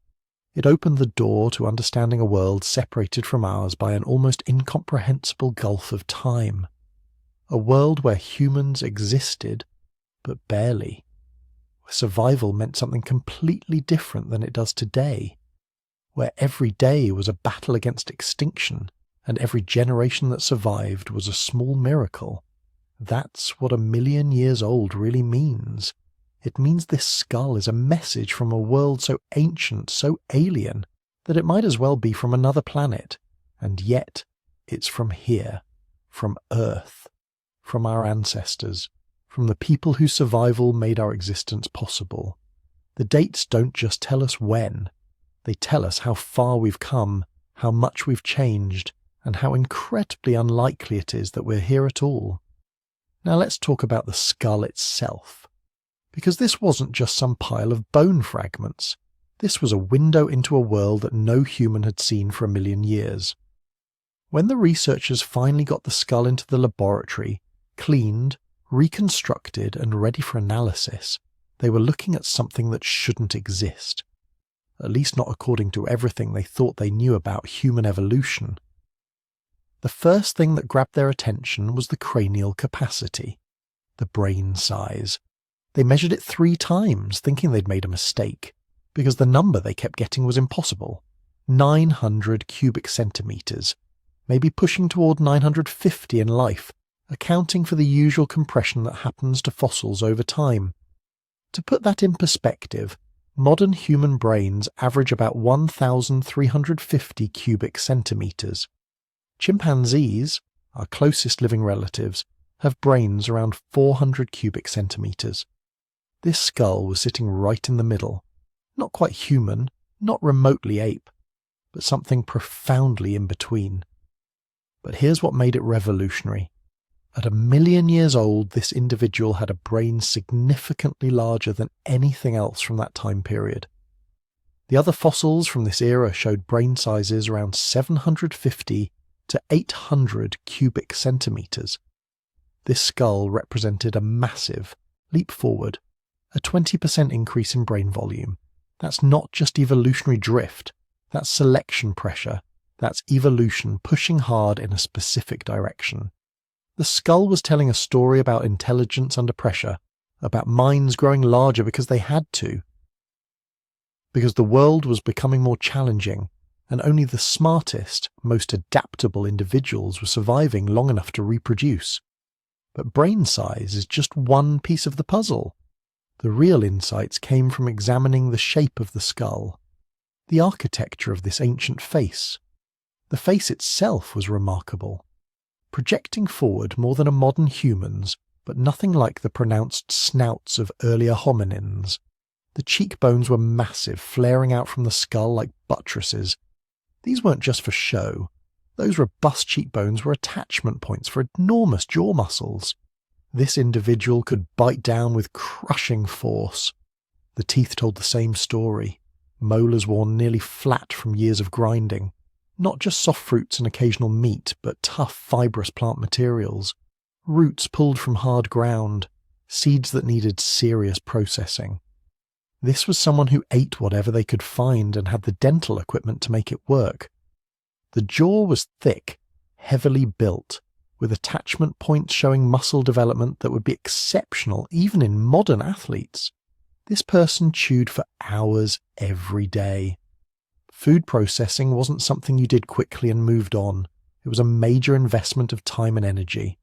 It opened the door to understanding a world separated from ours by an almost incomprehensible gulf of time. A world where humans existed, but barely. Where survival meant something completely different than it does today. Where every day was a battle against extinction, and every generation that survived was a small miracle. That's what 1 million years old really means. It means this skull is a message from a world so ancient, so alien, that it might as well be from another planet. And yet, it's from here, from Earth, from our ancestors, from the people whose survival made our existence possible. The dates don't just tell us when. They tell us how far we've come, how much we've changed, and how incredibly unlikely it is that we're here at all. Now let's talk about the skull itself. Because this wasn't just some pile of bone fragments. This was a window into a world that no human had seen for 1 million years. When the researchers finally got the skull into the laboratory, cleaned, reconstructed, and ready for analysis, they were looking at something that shouldn't exist. At least not according to everything they thought they knew about human evolution. The first thing that grabbed their attention was the cranial capacity, the brain size. They measured it 3 times, thinking they'd made a mistake, because the number they kept getting was impossible. 900 cubic centimetres, maybe pushing toward 950 in life, accounting for the usual compression that happens to fossils over time. To put that in perspective, modern human brains average about 1,350 cubic centimetres. Chimpanzees, our closest living relatives, have brains around 400 cubic centimeters. This skull was sitting right in the middle, not quite human, not remotely ape, but something profoundly in between. But here's what made it revolutionary. At 1 million years old, this individual had a brain significantly larger than anything else from that time period. The other fossils from this era showed brain sizes around 750 to 800 cubic centimeters. This skull represented a massive leap forward, a 20% increase in brain volume. That's not just evolutionary drift, that's selection pressure, that's evolution pushing hard in a specific direction. The skull was telling a story about intelligence under pressure, about minds growing larger because they had to, because the world was becoming more challenging, and only the smartest, most adaptable individuals were surviving long enough to reproduce. But brain size is just one piece of the puzzle. The real insights came from examining the shape of the skull, the architecture of this ancient face. The face itself was remarkable, projecting forward more than a modern human's, but nothing like the pronounced snouts of earlier hominins. The cheekbones were massive, flaring out from the skull like buttresses. These weren't just for show. Those robust cheekbones were attachment points for enormous jaw muscles. This individual could bite down with crushing force. The teeth told the same story. Molars worn nearly flat from years of grinding. Not just soft fruits and occasional meat, but tough, fibrous plant materials. Roots pulled from hard ground. Seeds that needed serious processing. This was someone who ate whatever they could find and had the dental equipment to make it work. The jaw was thick, heavily built, with attachment points showing muscle development that would be exceptional even in modern athletes. This person chewed for hours every day. Food processing wasn't something you did quickly and moved on. It was a major investment of time and energy.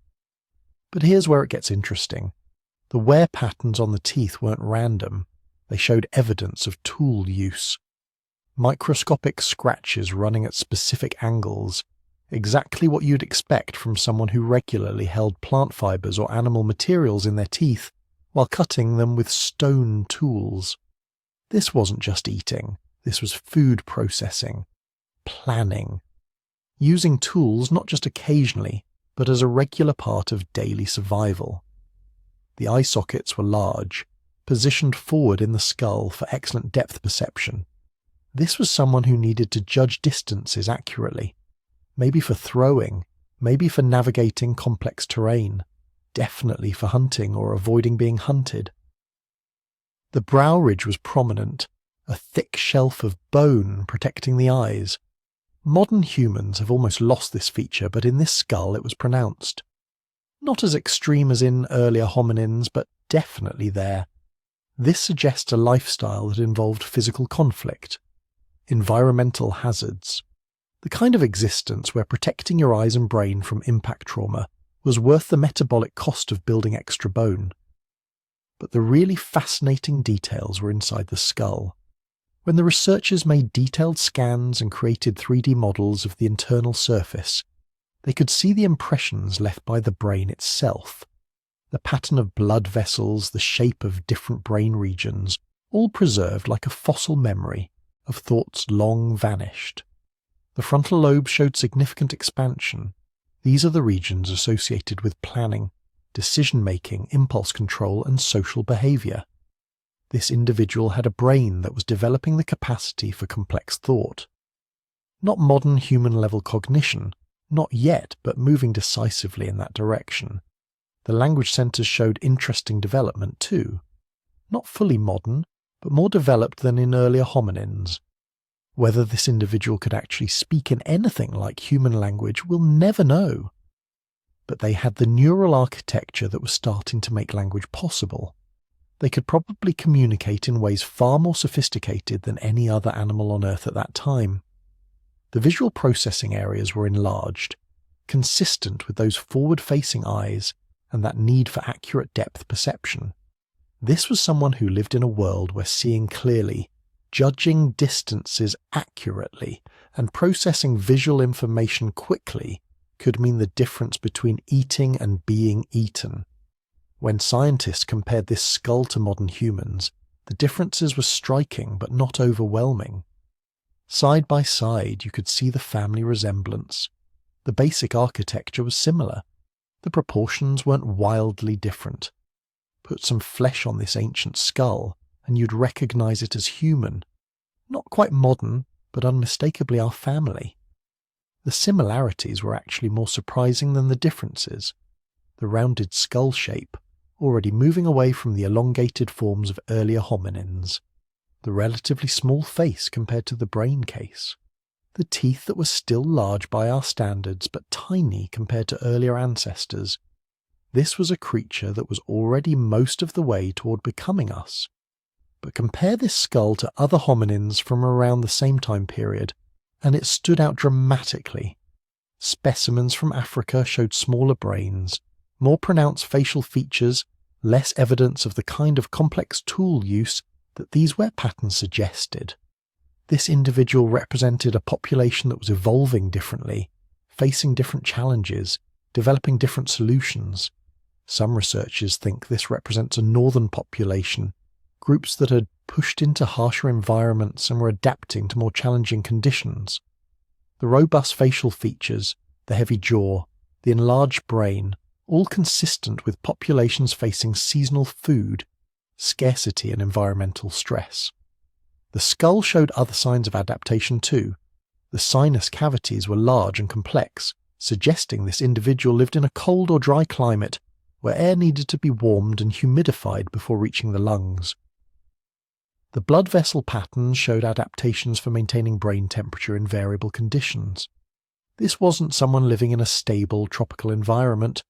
But here's where it gets interesting. The wear patterns on the teeth weren't random. They showed evidence of tool use. Microscopic scratches running at specific angles, exactly what you'd expect from someone who regularly held plant fibers or animal materials in their teeth while cutting them with stone tools. This wasn't just eating, this was food processing, planning, using tools not just occasionally, but as a regular part of daily survival. The eye sockets were large, positioned forward in the skull for excellent depth perception. This was someone who needed to judge distances accurately, maybe for throwing, maybe for navigating complex terrain, definitely for hunting or avoiding being hunted. The brow ridge was prominent, a thick shelf of bone protecting the eyes. Modern humans have almost lost this feature, but in this skull it was pronounced. Not as extreme as in earlier hominins, but definitely there. This suggests a lifestyle that involved physical conflict, environmental hazards, the kind of existence where protecting your eyes and brain from impact trauma was worth the metabolic cost of building extra bone. But the really fascinating details were inside the skull. When the researchers made detailed scans and created 3D models of the internal surface, they could see the impressions left by the brain itself. The pattern of blood vessels, the shape of different brain regions, all preserved like a fossil memory of thoughts long vanished. The frontal lobe showed significant expansion. These are the regions associated with planning, decision-making, impulse control, and social behavior. This individual had a brain that was developing the capacity for complex thought. Not modern human-level cognition, not yet, but moving decisively in that direction. The language centers showed interesting development too. Not fully modern, but more developed than in earlier hominins. Whether this individual could actually speak in anything like human language, we'll never know. But they had the neural architecture that was starting to make language possible. They could probably communicate in ways far more sophisticated than any other animal on Earth at that time. The visual processing areas were enlarged, consistent with those forward-facing eyes and that need for accurate depth perception. This was someone who lived in a world where seeing clearly, judging distances accurately, and processing visual information quickly could mean the difference between eating and being eaten. When scientists compared this skull to modern humans, the differences were striking but not overwhelming. Side by side, you could see the family resemblance. The basic architecture was similar. The proportions weren't wildly different. Put some flesh on this ancient skull, and you'd recognize it as human. Not quite modern, but unmistakably our family. The similarities were actually more surprising than the differences. The rounded skull shape, already moving away from the elongated forms of earlier hominins. The relatively small face compared to the brain case. The teeth that were still large by our standards but tiny compared to earlier ancestors. This was a creature that was already most of the way toward becoming us. But compare this skull to other hominins from around the same time period, and it stood out dramatically. Specimens from Africa showed smaller brains, more pronounced facial features, less evidence of the kind of complex tool use that these wear patterns suggested. This individual represented a population that was evolving differently, facing different challenges, developing different solutions. Some researchers think this represents a northern population, groups that had pushed into harsher environments and were adapting to more challenging conditions. The robust facial features, the heavy jaw, the enlarged brain, all consistent with populations facing seasonal food, scarcity and environmental stress. The skull showed other signs of adaptation too. The sinus cavities were large and complex, suggesting this individual lived in a cold or dry climate where air needed to be warmed and humidified before reaching the lungs. The blood vessel patterns showed adaptations for maintaining brain temperature in variable conditions. This wasn't someone living in a stable tropical environment.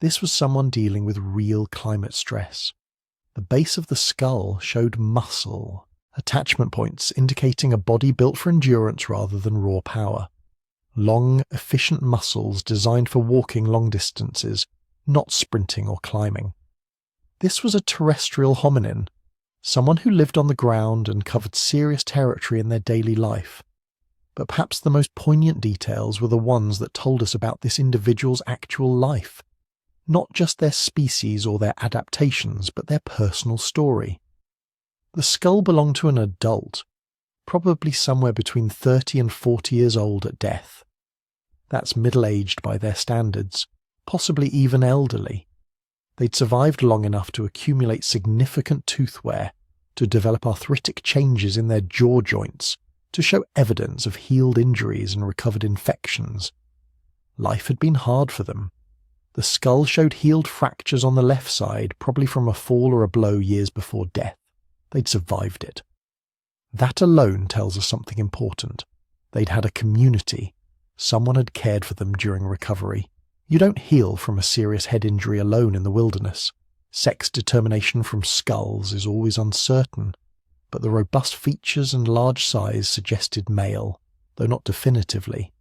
This was someone dealing with real climate stress. The base of the skull showed muscle, attachment points indicating a body built for endurance rather than raw power. Long, efficient muscles designed for walking long distances, not sprinting or climbing. This was a terrestrial hominin, someone who lived on the ground and covered serious territory in their daily life. But perhaps the most poignant details were the ones that told us about this individual's actual life. Not just their species or their adaptations, but their personal story. The skull belonged to an adult, probably somewhere between 30 and 40 years old at death. That's middle-aged by their standards, possibly even elderly. They'd survived long enough to accumulate significant tooth wear, to develop arthritic changes in their jaw joints, to show evidence of healed injuries and recovered infections. Life had been hard for them. The skull showed healed fractures on the left side, probably from a fall or a blow years before death. They'd survived it. That alone tells us something important. They'd had a community. Someone had cared for them during recovery. You don't heal from a serious head injury alone in the wilderness. Sex determination from skulls is always uncertain, but the robust features and large size suggested male, though not definitively.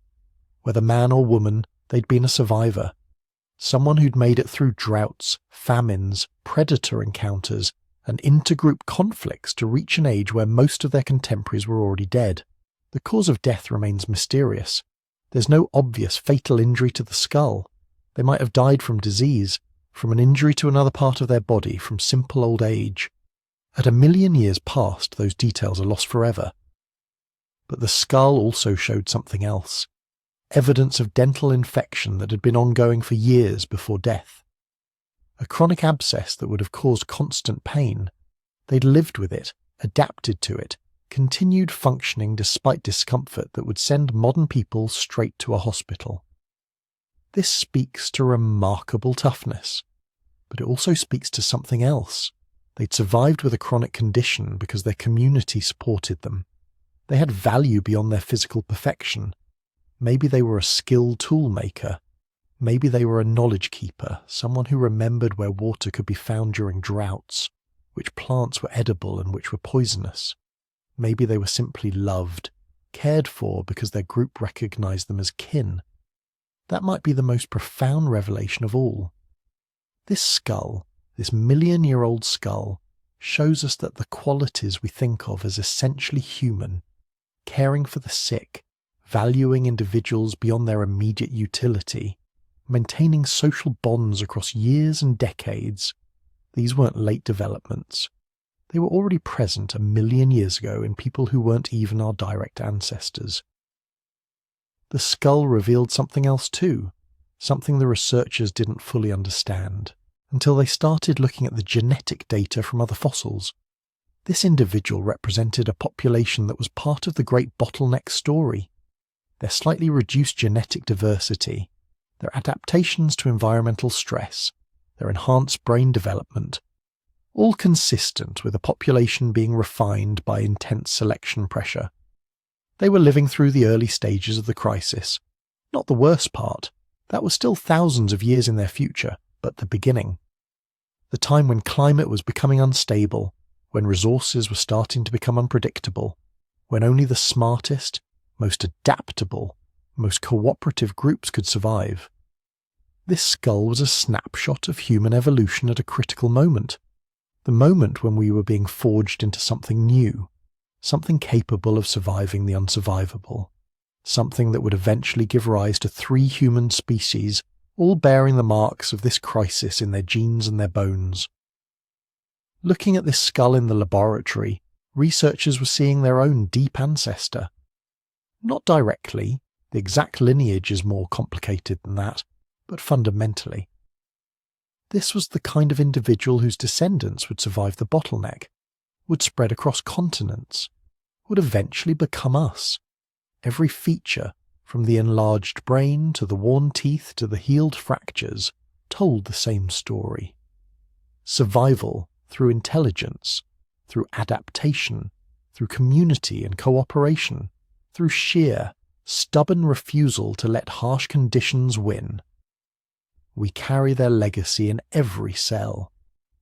Whether man or woman, they'd been a survivor. Someone who'd made it through droughts, famines, predator encounters, and intergroup conflicts to reach an age where most of their contemporaries were already dead. The cause of death remains mysterious. There's no obvious fatal injury to the skull. They might have died from disease, from an injury to another part of their body, from simple old age. At 1,000,000 years past, those details are lost forever. But the skull also showed something else. Evidence of dental infection that had been ongoing for years before death. A chronic abscess that would have caused constant pain. They'd lived with it, adapted to it, continued functioning despite discomfort that would send modern people straight to a hospital. This speaks to remarkable toughness, but it also speaks to something else. They'd survived with a chronic condition because their community supported them. They had value beyond their physical perfection. Maybe they were a skilled tool maker. Maybe they were a knowledge keeper, someone who remembered where water could be found during droughts, which plants were edible and which were poisonous. Maybe they were simply loved, cared for because their group recognized them as kin. That might be the most profound revelation of all. This skull, this 1,000,000-year-old skull, shows us that the qualities we think of as essentially human, caring for the sick, valuing individuals beyond their immediate utility, maintaining social bonds across years and decades. These weren't late developments. They were already present 1 million years ago in people who weren't even our direct ancestors. The skull revealed something else too, something the researchers didn't fully understand, until they started looking at the genetic data from other fossils. This individual represented a population that was part of the great bottleneck story. Their slightly reduced genetic diversity, their adaptations to environmental stress, their enhanced brain development, all consistent with a population being refined by intense selection pressure. They were living through the early stages of the crisis. Not the worst part. That was still thousands of years in their future, but the beginning. The time when climate was becoming unstable, when resources were starting to become unpredictable, when only the smartest, most adaptable, most cooperative groups could survive. This skull was a snapshot of human evolution at a critical moment. The moment when we were being forged into something new, something capable of surviving the unsurvivable, something that would eventually give rise to 3 human species, all bearing the marks of this crisis in their genes and their bones. Looking at this skull in the laboratory, researchers were seeing their own deep ancestor. Not directly, the exact lineage is more complicated than that, but fundamentally. This was the kind of individual whose descendants would survive the bottleneck, would spread across continents, would eventually become us. Every feature, from the enlarged brain to the worn teeth to the healed fractures, told the same story. Survival through intelligence, through adaptation, through community and cooperation, through sheer, stubborn refusal to let harsh conditions win. We carry their legacy in every cell.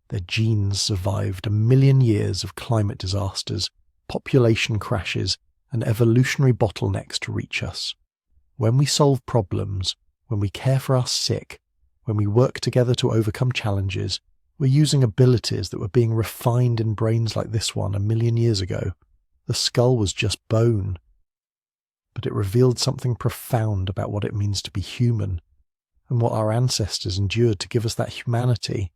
Their genes survived 1 million years of climate disasters, population crashes, and evolutionary bottlenecks to reach us. When we solve problems, when we care for our sick, when we work together to overcome challenges, we're using abilities that were being refined in brains like this one 1 million years ago. The skull was just bone. But it revealed something profound about what it means to be human, and what our ancestors endured to give us that humanity.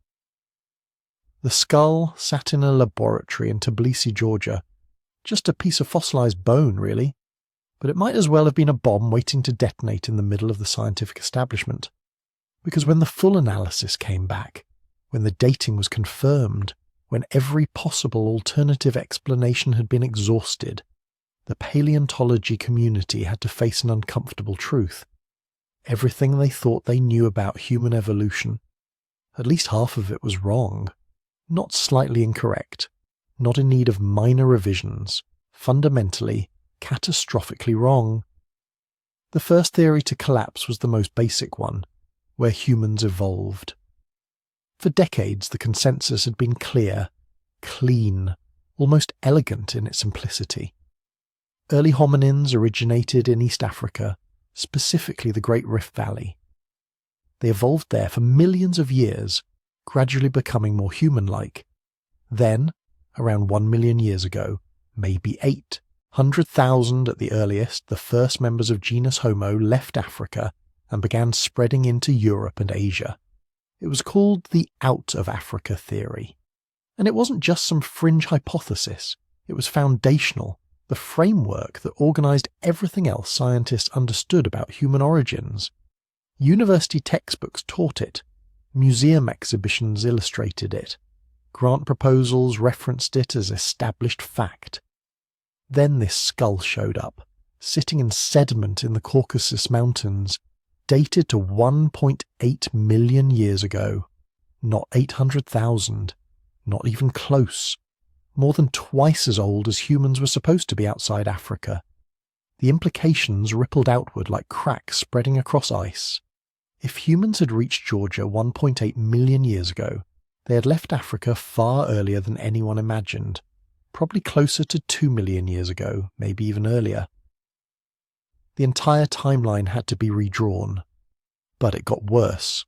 The skull sat in a laboratory in Tbilisi, Georgia. Just a piece of fossilized bone, really. But it might as well have been a bomb waiting to detonate in the middle of the scientific establishment. Because when the full analysis came back, when the dating was confirmed, when every possible alternative explanation had been exhausted, the paleontology community had to face an uncomfortable truth. Everything they thought they knew about human evolution, at least half of it was wrong. Not slightly incorrect, not in need of minor revisions, fundamentally, catastrophically wrong. The first theory to collapse was the most basic one, where humans evolved. For decades the consensus had been clear, clean, almost elegant in its simplicity. Early hominins originated in East Africa, specifically the Great Rift Valley. They evolved there for millions of years, gradually becoming more human-like. Then, around 1 million years ago, maybe 800,000 at the earliest, the first members of genus Homo left Africa and began spreading into Europe and Asia. It was called the Out of Africa theory. And it wasn't just some fringe hypothesis, it was foundational, the framework that organized everything else scientists understood about human origins. University textbooks taught it, museum exhibitions illustrated it, grant proposals referenced it as established fact. Then this skull showed up, sitting in sediment in the Caucasus Mountains, dated to 1.8 million years ago. Not 800,000, not even close. More than twice as old as humans were supposed to be outside Africa. The implications rippled outward like cracks spreading across ice. If humans had reached Georgia 1.8 million years ago, they had left Africa far earlier than anyone imagined, probably closer to 2 million years ago, maybe even earlier. The entire timeline had to be redrawn. But it got worse.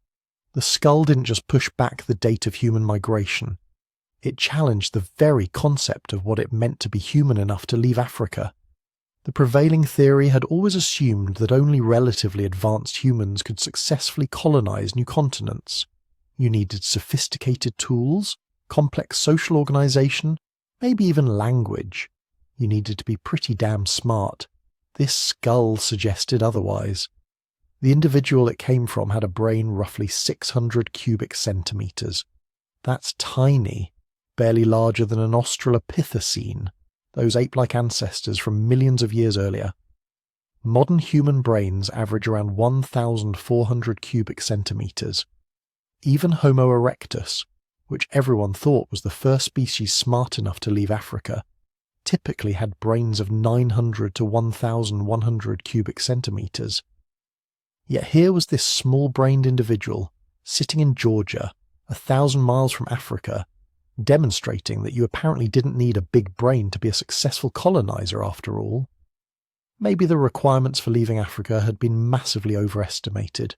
The skull didn't just push back the date of human migration. It challenged the very concept of what it meant to be human enough to leave Africa. The prevailing theory had always assumed that only relatively advanced humans could successfully colonize new continents. You needed sophisticated tools, complex social organization, maybe even language. You needed to be pretty damn smart. This skull suggested otherwise. The individual it came from had a brain roughly 600 cubic centimeters. That's tiny, barely larger than an Australopithecine, those ape-like ancestors from millions of years earlier. Modern human brains average around 1,400 cubic centimeters. Even Homo erectus, which everyone thought was the first species smart enough to leave Africa, typically had brains of 900 to 1,100 cubic centimeters. Yet here was this small-brained individual, sitting in Georgia, 1,000 miles from Africa, demonstrating that you apparently didn't need a big brain to be a successful colonizer after all. Maybe the requirements for leaving Africa had been massively overestimated.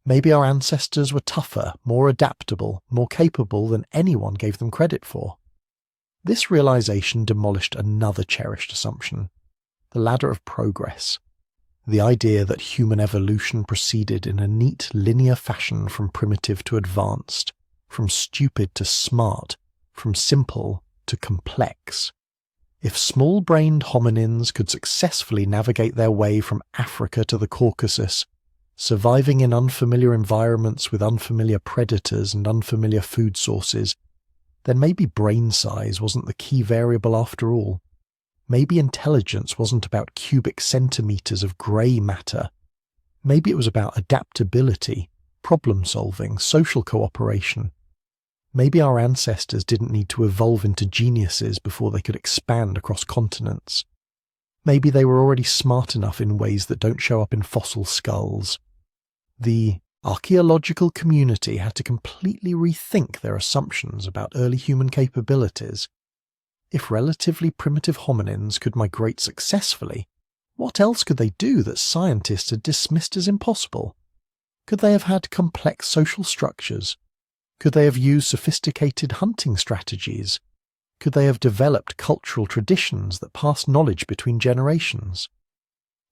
Maybe our ancestors were tougher, more adaptable, more capable than anyone gave them credit for. This realization demolished another cherished assumption, the ladder of progress. The idea that human evolution proceeded in a neat linear fashion from primitive to advanced, from stupid to smart, from simple to complex. If small-brained hominins could successfully navigate their way from Africa to the Caucasus, surviving in unfamiliar environments with unfamiliar predators and unfamiliar food sources, then maybe brain size wasn't the key variable after all. Maybe intelligence wasn't about cubic centimeters of grey matter. Maybe it was about adaptability, problem-solving, social cooperation. Maybe our ancestors didn't need to evolve into geniuses before they could expand across continents. Maybe they were already smart enough in ways that don't show up in fossil skulls. The archaeological community had to completely rethink their assumptions about early human capabilities. If relatively primitive hominins could migrate successfully, what else could they do that scientists had dismissed as impossible? Could they have had complex social structures? Could they have used sophisticated hunting strategies? Could they have developed cultural traditions that passed knowledge between generations?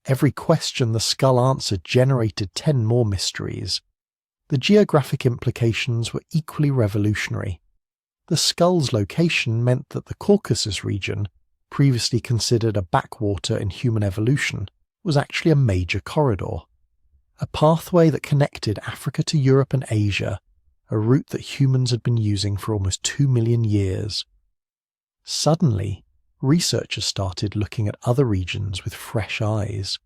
Every question the skull answered generated 10 more mysteries. The geographic implications were equally revolutionary. The skull's location meant that the Caucasus region, previously considered a backwater in human evolution, was actually a major corridor. A pathway that connected Africa to Europe and Asia, a route that humans had been using for almost 2 million years. Suddenly, researchers started looking at other regions with fresh eyes.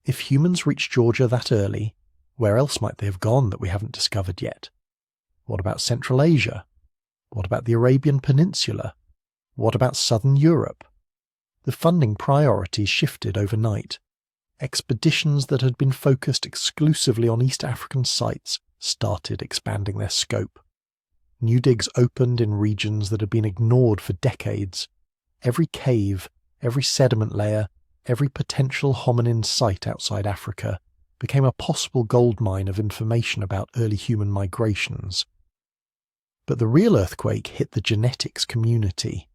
If humans reached Georgia that early, where else might they have gone that we haven't discovered yet? What about Central Asia? What about the Arabian Peninsula? What about Southern Europe? The funding priorities shifted overnight. Expeditions that had been focused exclusively on East African sites started expanding their scope. New digs opened in regions that had been ignored for decades. Every cave, every sediment layer, every potential hominin site outside Africa became a possible goldmine of information about early human migrations. But the real earthquake hit the genetics community.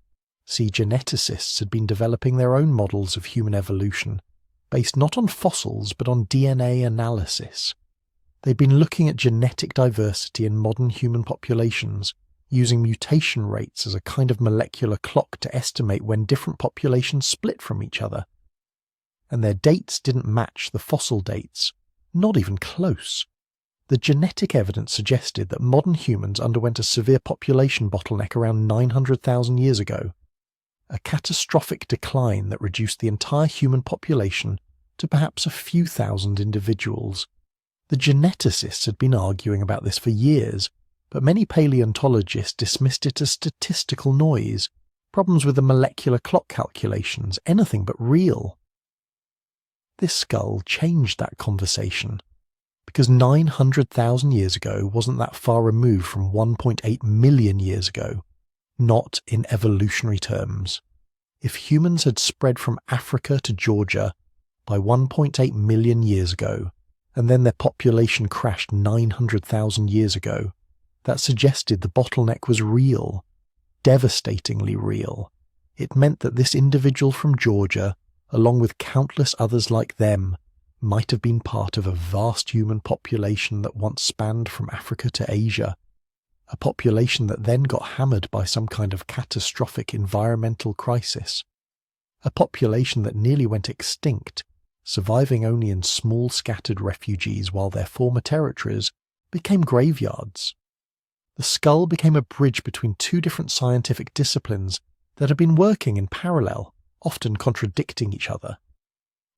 See, geneticists had been developing their own models of human evolution, based not on fossils but on DNA analysis. They'd been looking at genetic diversity in modern human populations, using mutation rates as a kind of molecular clock to estimate when different populations split from each other. And their dates didn't match the fossil dates, not even close. The genetic evidence suggested that modern humans underwent a severe population bottleneck around 900,000 years ago, a catastrophic decline that reduced the entire human population to perhaps a few thousand individuals. The geneticists had been arguing about this for years, but many paleontologists dismissed it as statistical noise, problems with the molecular clock calculations, anything but real. This skull changed that conversation, because 900,000 years ago wasn't that far removed from 1.8 million years ago, not in evolutionary terms. If humans had spread from Africa to Georgia by 1.8 million years ago, and then their population crashed 900,000 years ago, that suggested the bottleneck was real, devastatingly real. It meant that this individual from Georgia along with countless others like them, might have been part of a vast human population that once spanned from Africa to Asia, a population that then got hammered by some kind of catastrophic environmental crisis, a population that nearly went extinct, surviving only in small scattered refugees while their former territories became graveyards. The skull became a bridge between two different scientific disciplines that had been working in parallel, often contradicting each other.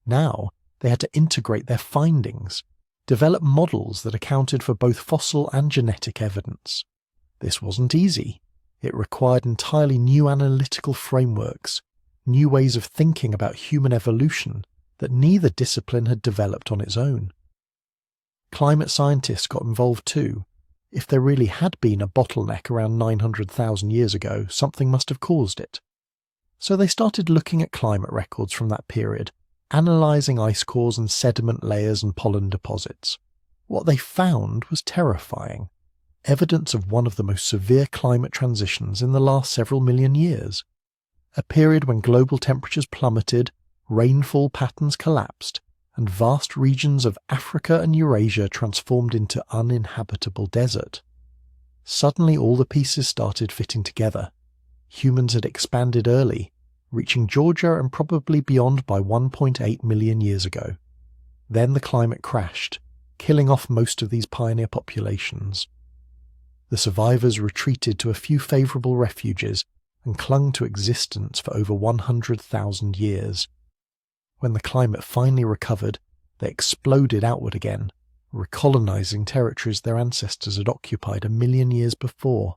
Now they had to integrate their findings, develop models that accounted for both fossil and genetic evidence. This wasn't easy. It required entirely new analytical frameworks, new ways of thinking about human evolution that neither discipline had developed on its own. Climate scientists got involved too. If there really had been a bottleneck around 900,000 years ago, something must have caused it. So they started looking at climate records from that period, analysing ice cores and sediment layers and pollen deposits. What they found was terrifying. Evidence of one of the most severe climate transitions in the last several million years. A period when global temperatures plummeted, rainfall patterns collapsed, and vast regions of Africa and Eurasia transformed into uninhabitable desert. Suddenly all the pieces started fitting together. Humans had expanded early, reaching Georgia and probably beyond by 1.8 million years ago. Then the climate crashed, killing off most of these pioneer populations. The survivors retreated to a few favourable refuges and clung to existence for over 100,000 years. When the climate finally recovered, they exploded outward again, recolonizing territories their ancestors had occupied a million years before.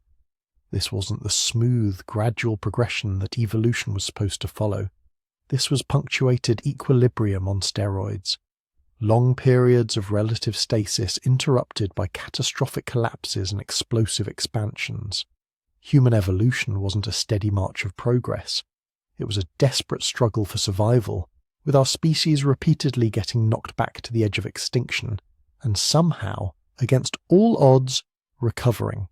This wasn't the smooth, gradual progression that evolution was supposed to follow. This was punctuated equilibrium on steroids. Long periods of relative stasis interrupted by catastrophic collapses and explosive expansions. Human evolution wasn't a steady march of progress. It was a desperate struggle for survival, with our species repeatedly getting knocked back to the edge of extinction, and somehow, against all odds, recovering.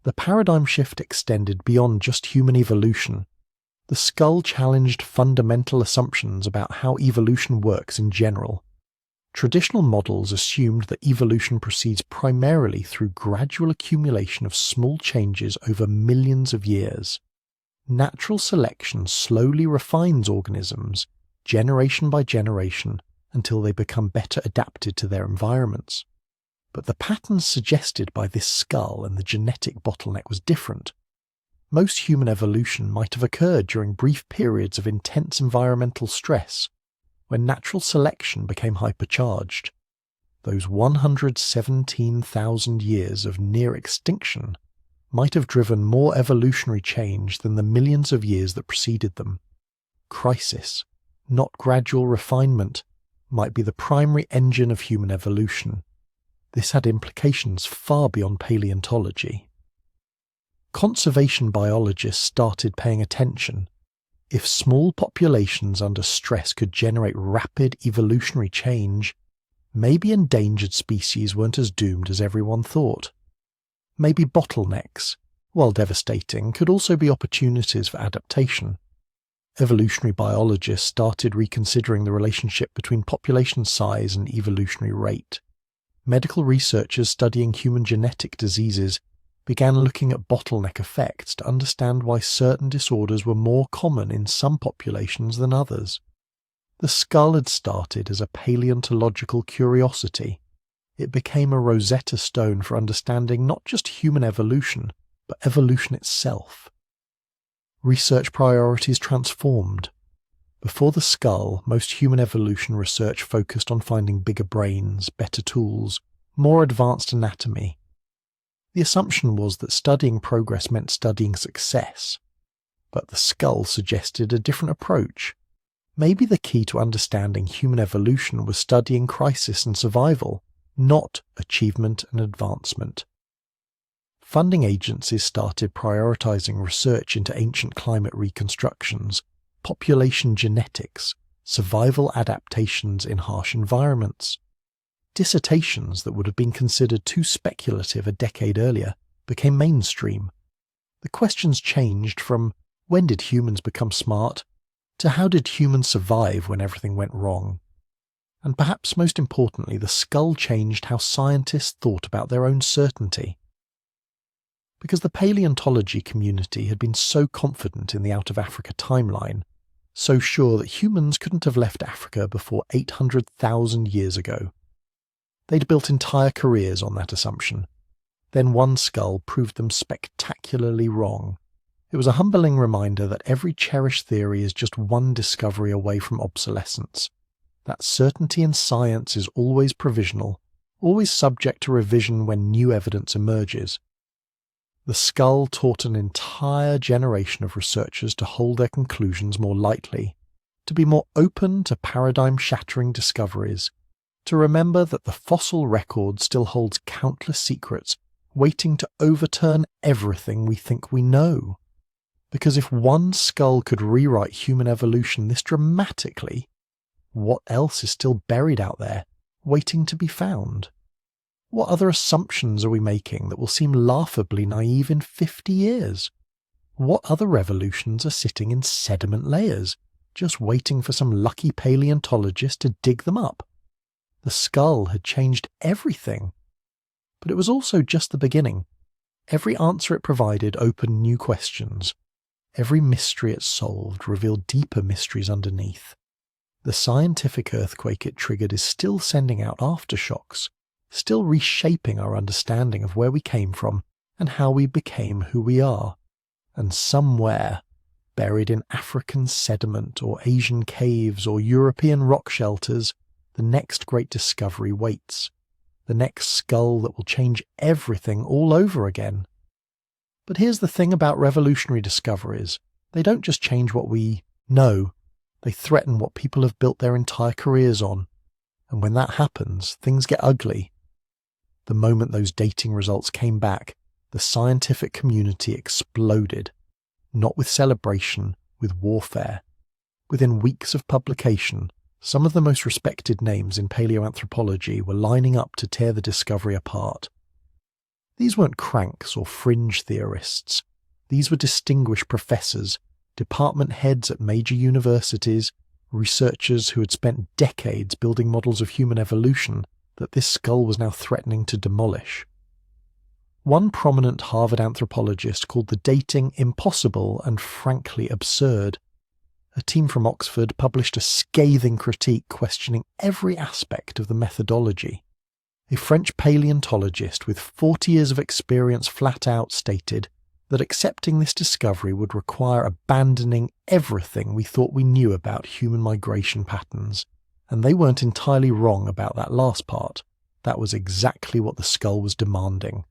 The paradigm shift extended beyond just human evolution. The skull challenged fundamental assumptions about how evolution works in general. Traditional models assumed that evolution proceeds primarily through gradual accumulation of small changes over millions of years. Natural selection slowly refines organisms, generation by generation, until they become better adapted to their environments. But the pattern suggested by this skull and the genetic bottleneck was different. Most human evolution might have occurred during brief periods of intense environmental stress, when natural selection became hypercharged. Those 117,000 years of near extinction might have driven more evolutionary change than the millions of years that preceded them. Crisis, not gradual refinement, might be the primary engine of human evolution. This had implications far beyond paleontology. Conservation biologists started paying attention. If small populations under stress could generate rapid evolutionary change, maybe endangered species weren't as doomed as everyone thought. Maybe bottlenecks, while devastating, could also be opportunities for adaptation. Evolutionary biologists started reconsidering the relationship between population size and evolutionary rate. Medical researchers studying human genetic diseases began looking at bottleneck effects to understand why certain disorders were more common in some populations than others. The skull had started as a paleontological curiosity. It became a Rosetta Stone for understanding not just human evolution, but evolution itself. Research priorities transformed. Before the skull, most human evolution research focused on finding bigger brains, better tools, more advanced anatomy. The assumption was that studying progress meant studying success. But the skull suggested a different approach. Maybe the key to understanding human evolution was studying crisis and survival, not achievement and advancement. Funding agencies started prioritizing research into ancient climate reconstructions, population genetics, survival adaptations in harsh environments. Dissertations that would have been considered too speculative a decade earlier became mainstream. The questions changed from when did humans become smart to how did humans survive when everything went wrong. And perhaps most importantly, the skull changed how scientists thought about their own certainty. Because the paleontology community had been so confident in the Out of Africa timeline, so sure that humans couldn't have left Africa before 800,000 years ago. They'd built entire careers on that assumption. Then one skull proved them spectacularly wrong. It was a humbling reminder that every cherished theory is just one discovery away from obsolescence. That certainty in science is always provisional, always subject to revision when new evidence emerges. The skull taught an entire generation of researchers to hold their conclusions more lightly, to be more open to paradigm-shattering discoveries, to remember that the fossil record still holds countless secrets waiting to overturn everything we think we know. Because if one skull could rewrite human evolution this dramatically, what else is still buried out there, waiting to be found? What other assumptions are we making that will seem laughably naive in 50 years? What other revolutions are sitting in sediment layers, just waiting for some lucky paleontologist to dig them up? The skull had changed everything. But it was also just the beginning. Every answer it provided opened new questions. Every mystery it solved revealed deeper mysteries underneath. The scientific earthquake it triggered is still sending out aftershocks, still reshaping our understanding of where we came from and how we became who we are. And somewhere, buried in African sediment or Asian caves or European rock shelters, the next great discovery waits. The next skull that will change everything all over again. But here's the thing about revolutionary discoveries. They don't just change what we know. They threaten what people have built their entire careers on. And when that happens, things get ugly. The moment those dating results came back, the scientific community exploded. Not with celebration, with warfare. Within weeks of publication, some of the most respected names in paleoanthropology were lining up to tear the discovery apart. These weren't cranks or fringe theorists. These were distinguished professors, department heads at major universities, researchers who had spent decades building models of human evolution that this skull was now threatening to demolish. One prominent Harvard anthropologist called the dating impossible and frankly absurd. A team from Oxford published a scathing critique questioning every aspect of the methodology. A French paleontologist with 40 years of experience flat out stated that accepting this discovery would require abandoning everything we thought we knew about human migration patterns. And they weren't entirely wrong about that last part. That was exactly what the skull was demanding.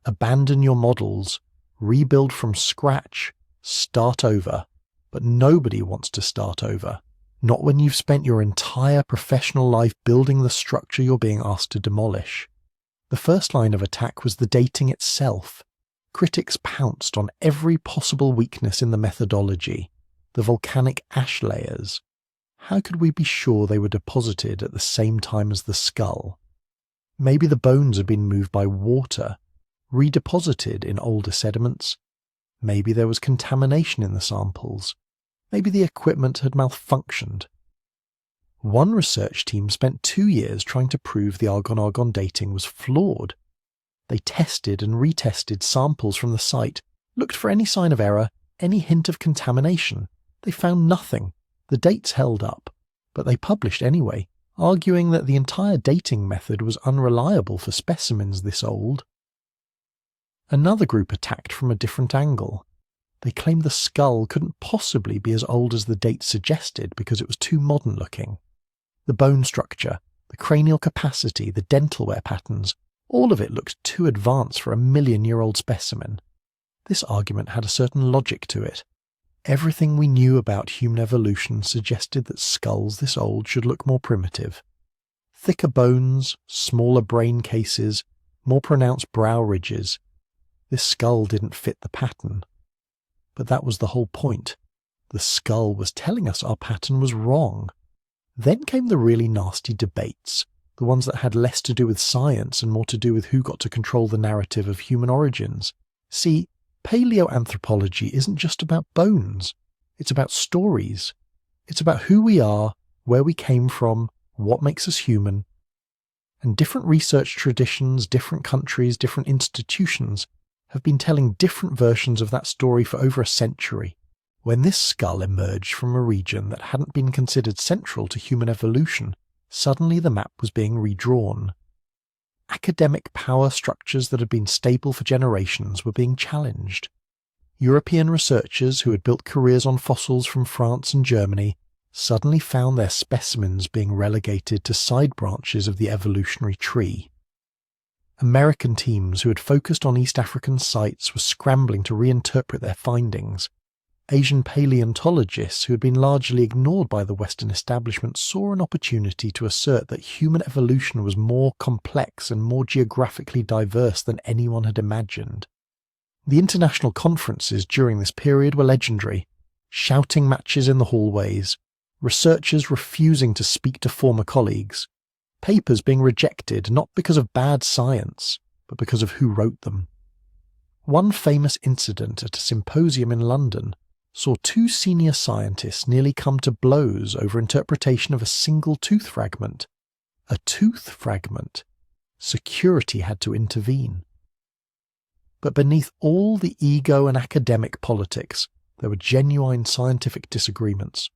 Abandon your models, rebuild from scratch, start over. But nobody wants to start over. Not when you've spent your entire professional life building the structure you're being asked to demolish. The first line of attack was the dating itself. Critics pounced on every possible weakness in the methodology. The volcanic ash layers. How could we be sure they were deposited at the same time as the skull? Maybe the bones had been moved by water, redeposited in older sediments. Maybe there was contamination in the samples. Maybe the equipment had malfunctioned. One research team spent 2 years trying to prove the argon-argon dating was flawed. They tested and retested samples from the site, looked for any sign of error, any hint of contamination. They found nothing. The dates held up, but they published anyway, arguing that the entire dating method was unreliable for specimens this old. Another group attacked from a different angle. They claimed the skull couldn't possibly be as old as the date suggested because it was too modern looking. The bone structure, the cranial capacity, the dental wear patterns, all of it looked too advanced for a 1,000,000-year-old specimen. This argument had a certain logic to it. Everything we knew about human evolution suggested that skulls this old should look more primitive. Thicker bones, smaller brain cases, more pronounced brow ridges. This skull didn't fit the pattern. But that was the whole point. The skull was telling us our pattern was wrong. Then came the really nasty debates, the ones that had less to do with science and more to do with who got to control the narrative of human origins. See, paleoanthropology isn't just about bones. It's about stories. It's about who we are, where we came from, what makes us human. And different research traditions, different countries, different institutions have been telling different versions of that story for over a century. When this skull emerged from a region that hadn't been considered central to human evolution, suddenly the map was being redrawn. Academic power structures that had been stable for generations were being challenged. European researchers who had built careers on fossils from France and Germany suddenly found their specimens being relegated to side branches of the evolutionary tree. American teams who had focused on East African sites were scrambling to reinterpret their findings. Asian paleontologists who had been largely ignored by the Western establishment saw an opportunity to assert that human evolution was more complex and more geographically diverse than anyone had imagined. The international conferences during this period were legendary. Shouting matches in the hallways, researchers refusing to speak to former colleagues, papers being rejected not because of bad science, but because of who wrote them. One famous incident at a symposium in London saw two senior scientists nearly come to blows over interpretation of a single tooth fragment. A tooth fragment. Security had to intervene. But beneath all the ego and academic politics, there were genuine scientific disagreements,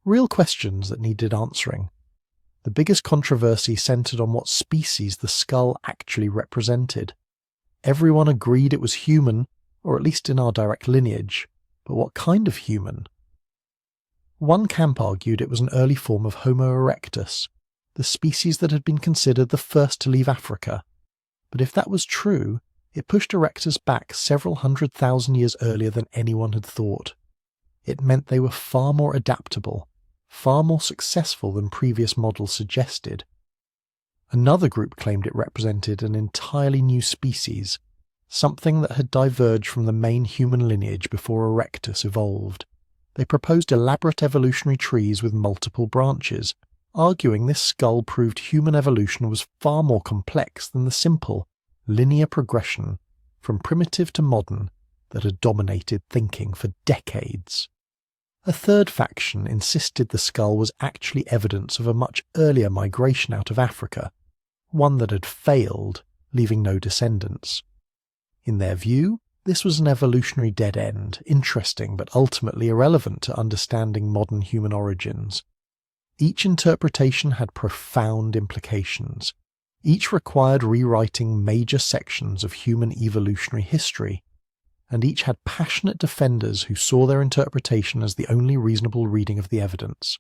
real questions that needed answering. The biggest controversy centered on what species the skull actually represented. Everyone agreed it was human, or at least in our direct lineage, but what kind of human? One camp argued it was an early form of Homo erectus, the species that had been considered the first to leave Africa. But if that was true, it pushed erectus back several 100,000 years earlier than anyone had thought. It meant they were far more adaptable, far more successful than previous models suggested. Another group claimed it represented an entirely new species, something that had diverged from the main human lineage before erectus evolved. They proposed elaborate evolutionary trees with multiple branches, arguing this skull proved human evolution was far more complex than the simple, linear progression from primitive to modern that had dominated thinking for decades. A third faction insisted the skull was actually evidence of a much earlier migration out of Africa, one that had failed, leaving no descendants. In their view, this was an evolutionary dead end, interesting but ultimately irrelevant to understanding modern human origins. Each interpretation had profound implications. Each required rewriting major sections of human evolutionary history, and each had passionate defenders who saw their interpretation as the only reasonable reading of the evidence.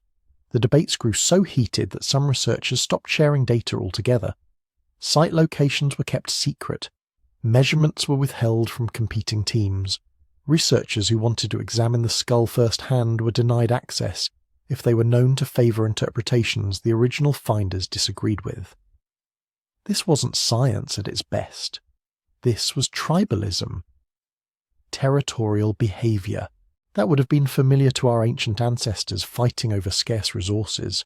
The debates grew so heated that some researchers stopped sharing data altogether. Site locations were kept secret. Measurements were withheld from competing teams. Researchers who wanted to examine the skull firsthand were denied access if they were known to favour interpretations the original finders disagreed with. This wasn't science at its best. This was tribalism. Territorial behaviour that would have been familiar to our ancient ancestors fighting over scarce resources.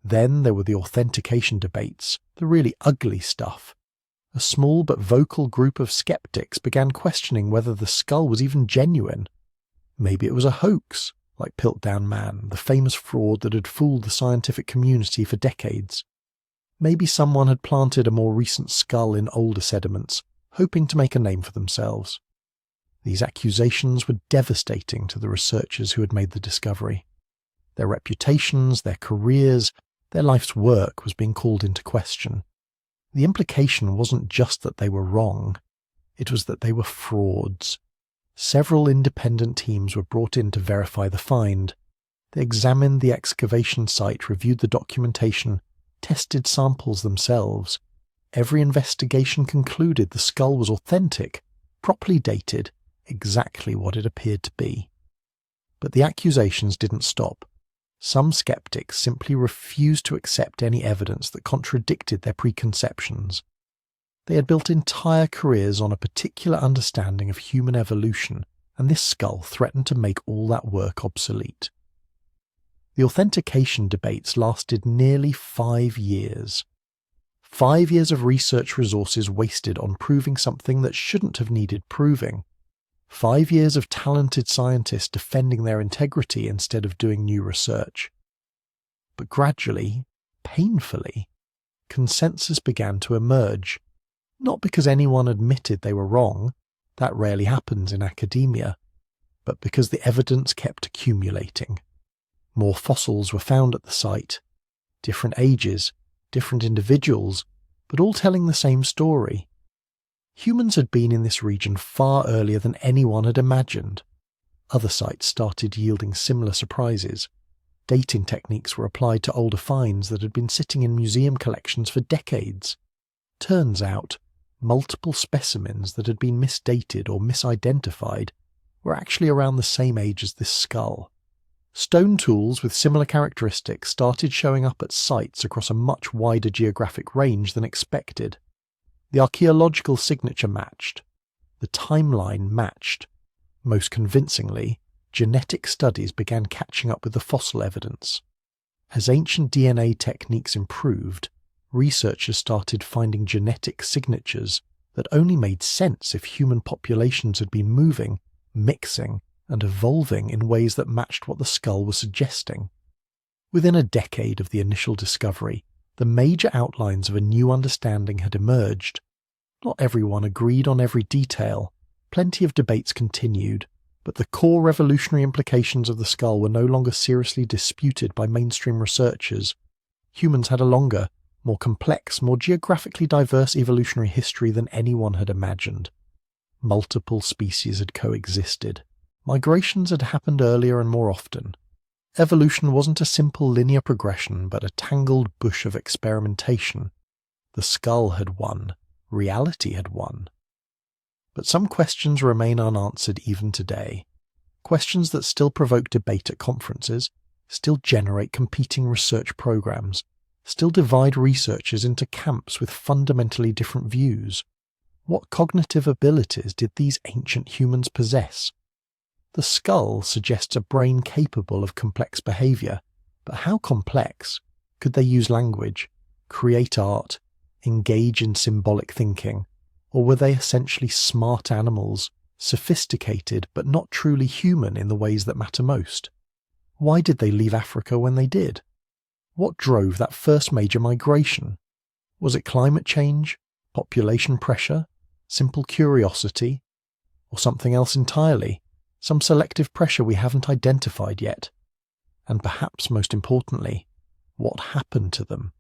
Then there were the authentication debates, the really ugly stuff. A small but vocal group of skeptics began questioning whether the skull was even genuine. Maybe it was a hoax, like Piltdown Man, the famous fraud that had fooled the scientific community for decades. Maybe someone had planted a more recent skull in older sediments, hoping to make a name for themselves. These accusations were devastating to the researchers who had made the discovery. Their reputations, their careers, their life's work was being called into question. The implication wasn't just that they were wrong, it was that they were frauds. Several independent teams were brought in to verify the find. They examined the excavation site, reviewed the documentation, tested samples themselves. Every investigation concluded the skull was authentic, properly dated, exactly what it appeared to be. But the accusations didn't stop. Some skeptics simply refused to accept any evidence that contradicted their preconceptions. They had built entire careers on a particular understanding of human evolution, and this skull threatened to make all that work obsolete. The authentication debates lasted nearly 5 years. 5 years of research resources wasted on proving something that shouldn't have needed proving. 5 years of talented scientists defending their integrity instead of doing new research. But gradually, painfully, consensus began to emerge, not because anyone admitted they were wrong, that rarely happens in academia, but because the evidence kept accumulating. More fossils were found at the site, different ages, different individuals, but all telling the same story. Humans had been in this region far earlier than anyone had imagined. Other sites started yielding similar surprises. Dating techniques were applied to older finds that had been sitting in museum collections for decades. Turns out, multiple specimens that had been misdated or misidentified were actually around the same age as this skull. Stone tools with similar characteristics started showing up at sites across a much wider geographic range than expected. The archaeological signature matched. The timeline matched. Most convincingly, genetic studies began catching up with the fossil evidence. As ancient DNA techniques improved, researchers started finding genetic signatures that only made sense if human populations had been moving, mixing, and evolving in ways that matched what the skull was suggesting. Within a decade of the initial discovery, the major outlines of a new understanding had emerged. Not everyone agreed on every detail. Plenty of debates continued, but the core revolutionary implications of the skull were no longer seriously disputed by mainstream researchers. Humans had a longer, more complex, more geographically diverse evolutionary history than anyone had imagined. Multiple species had coexisted. Migrations had happened earlier and more often. Evolution wasn't a simple linear progression, but a tangled bush of experimentation. The skull had won. Reality had won. But some questions remain unanswered even today. Questions that still provoke debate at conferences, still generate competing research programs, still divide researchers into camps with fundamentally different views. What cognitive abilities did these ancient humans possess? The skull suggests a brain capable of complex behavior, but how complex? Could they use language, create art, engage in symbolic thinking, or were they essentially smart animals, sophisticated but not truly human in the ways that matter most? Why did they leave Africa when they did? What drove that first major migration? Was it climate change, population pressure, simple curiosity, or something else entirely? Some selective pressure we haven't identified yet. And perhaps most importantly, what happened to them?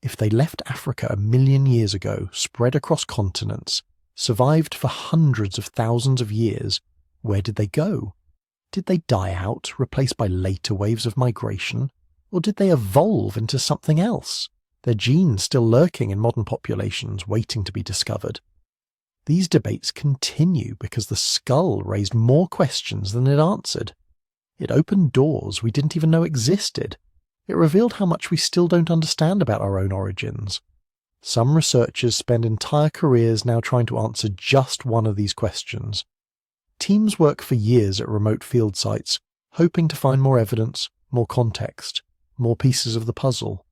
If they left Africa 1 million years ago, spread across continents, survived for hundreds of thousands of years, where did they go? Did they die out, replaced by later waves of migration? Or did they evolve into something else? Their genes still lurking in modern populations, waiting to be discovered. These debates continue because the skull raised more questions than it answered. It opened doors we didn't even know existed. It revealed how much we still don't understand about our own origins. Some researchers spend entire careers now trying to answer just one of these questions. Teams work for years at remote field sites, hoping to find more evidence, more context, more pieces of the puzzle.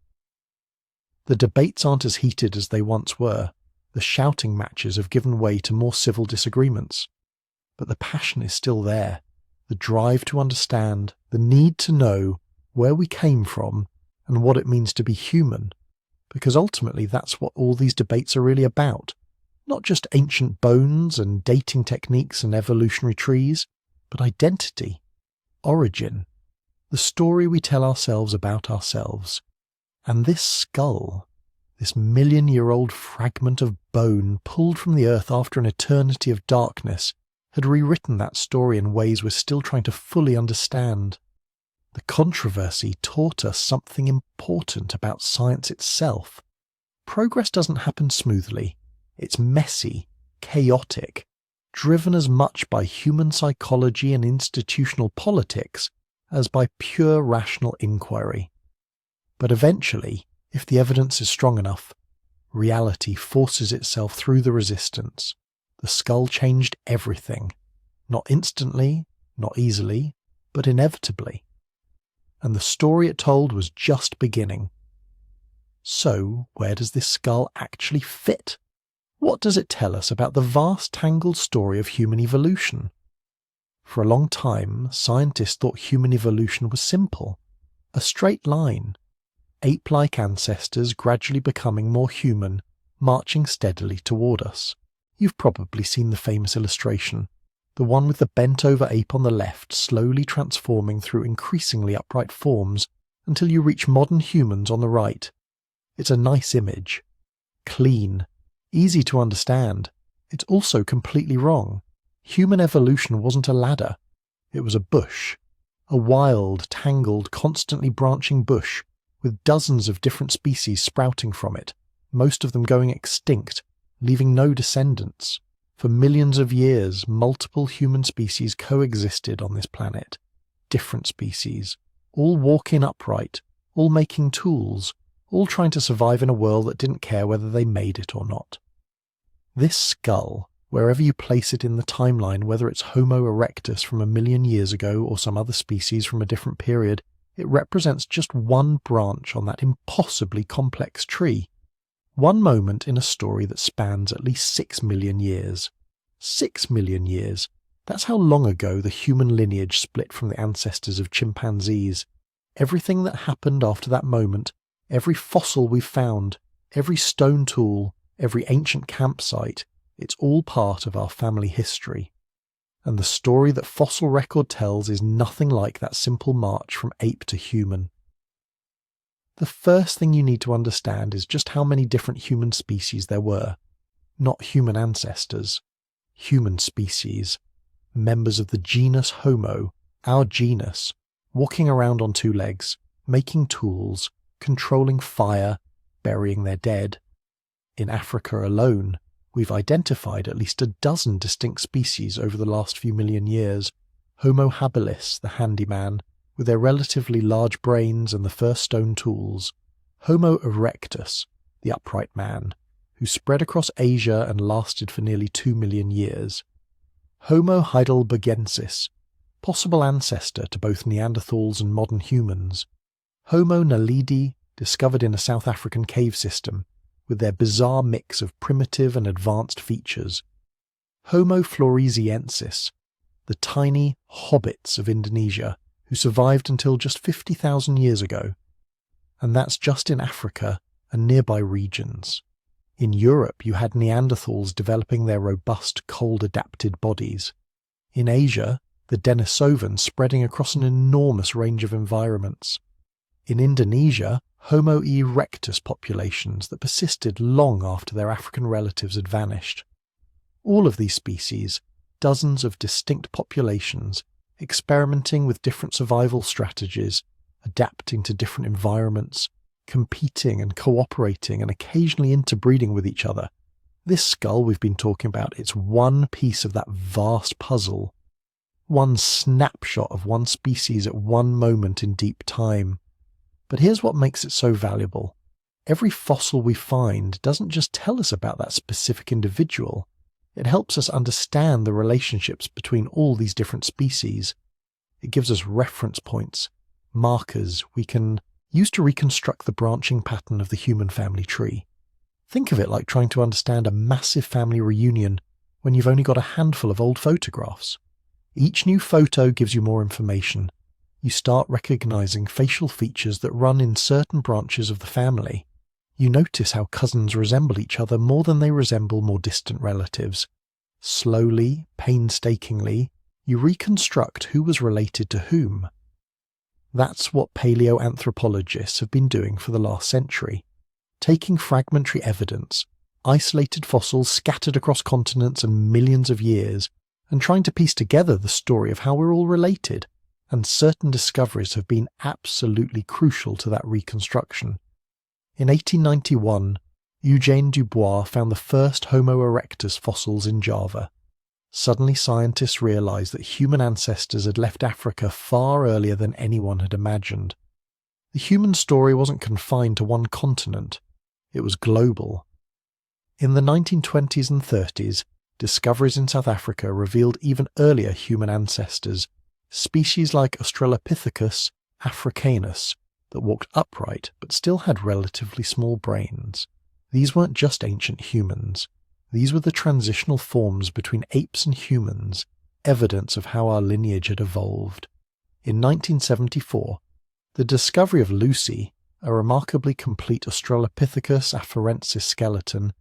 The debates aren't as heated as they once were. The shouting matches have given way to more civil disagreements. But the passion is still there. The drive to understand, the need to know where we came from and what it means to be human. Because ultimately that's what all these debates are really about. Not just ancient bones and dating techniques and evolutionary trees, but identity, origin, the story we tell ourselves about ourselves. And this skull, this 1 million-year-old fragment of bone pulled from the earth after an eternity of darkness, had rewritten that story in ways we're still trying to fully understand. The controversy taught us something important about science itself. Progress doesn't happen smoothly. It's messy, chaotic, driven as much by human psychology and institutional politics as by pure rational inquiry. But eventually, if the evidence is strong enough, reality forces itself through the resistance. The skull changed everything. Not instantly, not easily, but inevitably. And the story it told was just beginning. So, where does this skull actually fit? What does it tell us about the vast tangled story of human evolution? For a long time, scientists thought human evolution was simple. A straight line. Ape-like ancestors gradually becoming more human, marching steadily toward us. You've probably seen the famous illustration, the one with the bent-over ape on the left slowly transforming through increasingly upright forms until you reach modern humans on the right. It's a nice image. Clean. Easy to understand. It's also completely wrong. Human evolution wasn't a ladder. It was a bush. A wild, tangled, constantly branching bush with dozens of different species sprouting from it, most of them going extinct, leaving no descendants. For millions of years, multiple human species coexisted on this planet. Different species, all walking upright, all making tools, all trying to survive in a world that didn't care whether they made it or not. This skull, wherever you place it in the timeline, whether it's Homo erectus from 1 million years ago or some other species from a different period, it represents just one branch on that impossibly complex tree. One moment in a story that spans at least 6 million years. 6 million years. That's how long ago the human lineage split from the ancestors of chimpanzees. Everything that happened after that moment, every fossil we've found, every stone tool, every ancient campsite, it's all part of our family history. And the story that fossil record tells is nothing like that simple march from ape to human. The first thing you need to understand is just how many different human species there were. Not human ancestors. Human species. Members of the genus Homo, our genus, walking around on 2 legs, making tools, controlling fire, burying their dead. In Africa alone, we've identified at least 12 distinct species over the last few million years. Homo habilis, the handyman, with their relatively large brains and the first stone tools. Homo erectus, the upright man, who spread across Asia and lasted for nearly 2 million years. Homo heidelbergensis, possible ancestor to both Neanderthals and modern humans. Homo naledi, discovered in a South African cave system, with their bizarre mix of primitive and advanced features. Homo floresiensis, the tiny hobbits of Indonesia, who survived until just 50,000 years ago. And that's just in Africa and nearby regions. In Europe, you had Neanderthals developing their robust, cold-adapted bodies. In Asia, the Denisovans spreading across an enormous range of environments. In Indonesia, Homo erectus populations that persisted long after their African relatives had vanished. All of these species, dozens of distinct populations, experimenting with different survival strategies, adapting to different environments, competing and cooperating and occasionally interbreeding with each other. This skull we've been talking about, it's one piece of that vast puzzle. One snapshot of one species at one moment in deep time. But here's what makes it so valuable. Every fossil we find doesn't just tell us about that specific individual. It helps us understand the relationships between all these different species. It gives us reference points, markers we can use to reconstruct the branching pattern of the human family tree. Think of it like trying to understand a massive family reunion when you've only got a handful of old photographs. Each new photo gives you more information. You start recognizing facial features that run in certain branches of the family. You notice how cousins resemble each other more than they resemble more distant relatives. Slowly, painstakingly, you reconstruct who was related to whom. That's what paleoanthropologists have been doing for the last century, taking fragmentary evidence, isolated fossils scattered across continents and millions of years, and trying to piece together the story of how we're all related. And certain discoveries have been absolutely crucial to that reconstruction. In 1891, Eugène Dubois found the first Homo erectus fossils in Java. Suddenly scientists realized that human ancestors had left Africa far earlier than anyone had imagined. The human story wasn't confined to one continent, it was global. In the 1920s and 30s, discoveries in South Africa revealed even earlier human ancestors, species like Australopithecus africanus that walked upright but still had relatively small brains. These weren't just ancient humans. These were the transitional forms between apes and humans, evidence of how our lineage had evolved. In 1974, the discovery of Lucy, a remarkably complete Australopithecus afarensis skeleton,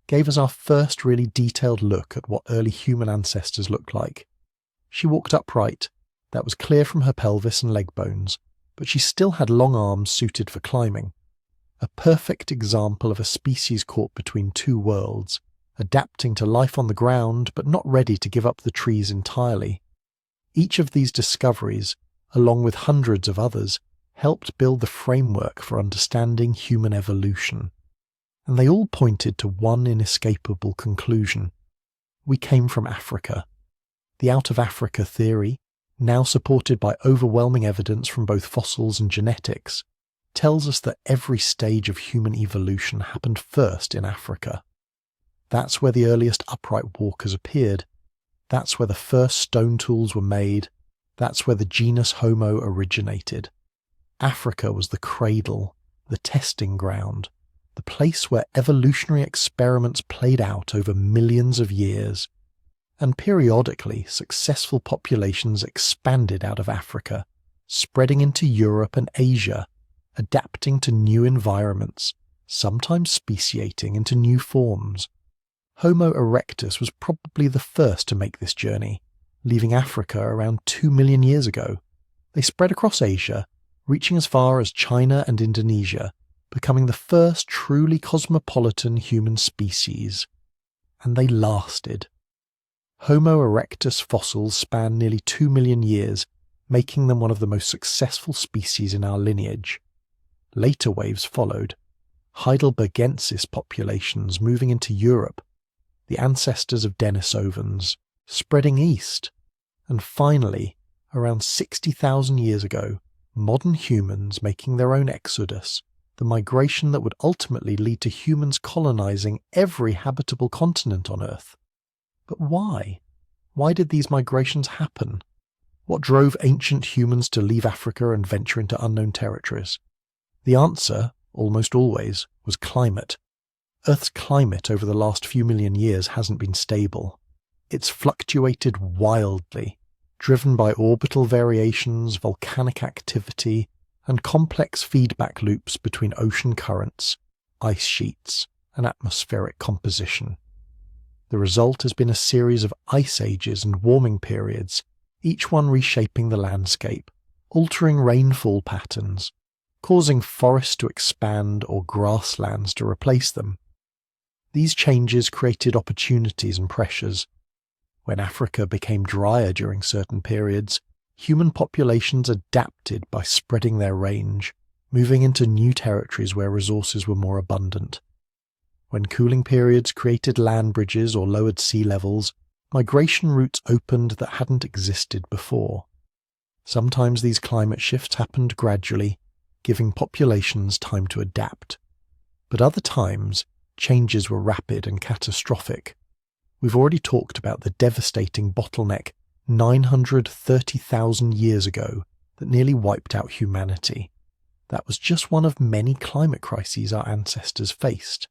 gave us our first really detailed look at what early human ancestors looked like. She walked upright, that was clear from her pelvis and leg bones, but she still had long arms suited for climbing. A perfect example of a species caught between two worlds, adapting to life on the ground but not ready to give up the trees entirely. Each of these discoveries, along with hundreds of others, helped build the framework for understanding human evolution. And they all pointed to one inescapable conclusion. We came from Africa. The out of Africa theory, now supported by overwhelming evidence from both fossils and genetics, tells us that every stage of human evolution happened first in Africa. That's where the earliest upright walkers appeared. That's where the first stone tools were made. That's where the genus Homo originated. Africa was the cradle, the testing ground, the place where evolutionary experiments played out over millions of years. And periodically, successful populations expanded out of Africa, spreading into Europe and Asia, adapting to new environments, sometimes speciating into new forms. Homo erectus was probably the first to make this journey, leaving Africa around 2 million years ago. They spread across Asia, reaching as far as China and Indonesia, becoming the first truly cosmopolitan human species. And they lasted. Homo erectus fossils span nearly 2 million years, making them one of the most successful species in our lineage. Later waves followed, Heidelbergensis populations moving into Europe, the ancestors of Denisovans, spreading east, and finally, around 60,000 years ago, modern humans making their own exodus, the migration that would ultimately lead to humans colonizing every habitable continent on Earth. But why? Why did these migrations happen? What drove ancient humans to leave Africa and venture into unknown territories? The answer, almost always, was climate. Earth's climate over the last few million years hasn't been stable. It's fluctuated wildly, driven by orbital variations, volcanic activity, and complex feedback loops between ocean currents, ice sheets, and atmospheric composition. The result has been a series of ice ages and warming periods, each one reshaping the landscape, altering rainfall patterns, causing forests to expand or grasslands to replace them. These changes created opportunities and pressures. When Africa became drier during certain periods, human populations adapted by spreading their range, moving into new territories where resources were more abundant. When cooling periods created land bridges or lowered sea levels, migration routes opened that hadn't existed before. Sometimes these climate shifts happened gradually, giving populations time to adapt. But other times, changes were rapid and catastrophic. We've already talked about the devastating bottleneck 930,000 years ago that nearly wiped out humanity. That was just one of many climate crises our ancestors faced.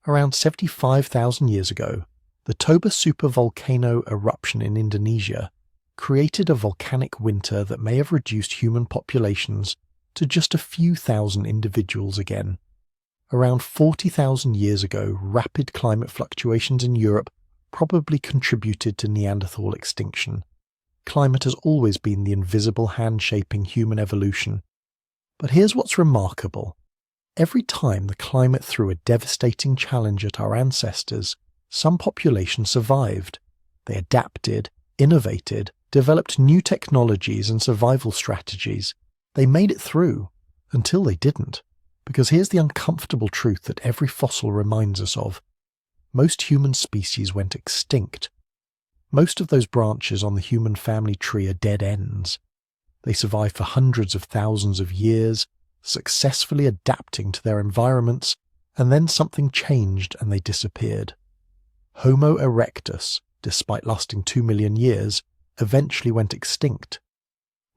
Around 75,000 years ago, the Toba supervolcano eruption in Indonesia created a volcanic winter that may have reduced human populations to just a few thousand individuals again. Around 40,000 years ago, rapid climate fluctuations in Europe probably contributed to Neanderthal extinction. Climate has always been the invisible hand shaping human evolution. But here's what's remarkable. Every time the climate threw a devastating challenge at our ancestors, some populations survived. They adapted, innovated, developed new technologies and survival strategies. They made it through, until they didn't. Because here's the uncomfortable truth that every fossil reminds us of. Most human species went extinct. Most of those branches on the human family tree are dead ends. They survived for hundreds of thousands of years, successfully adapting to their environments, and then something changed and they disappeared. Homo erectus, despite lasting 2 million years, eventually went extinct.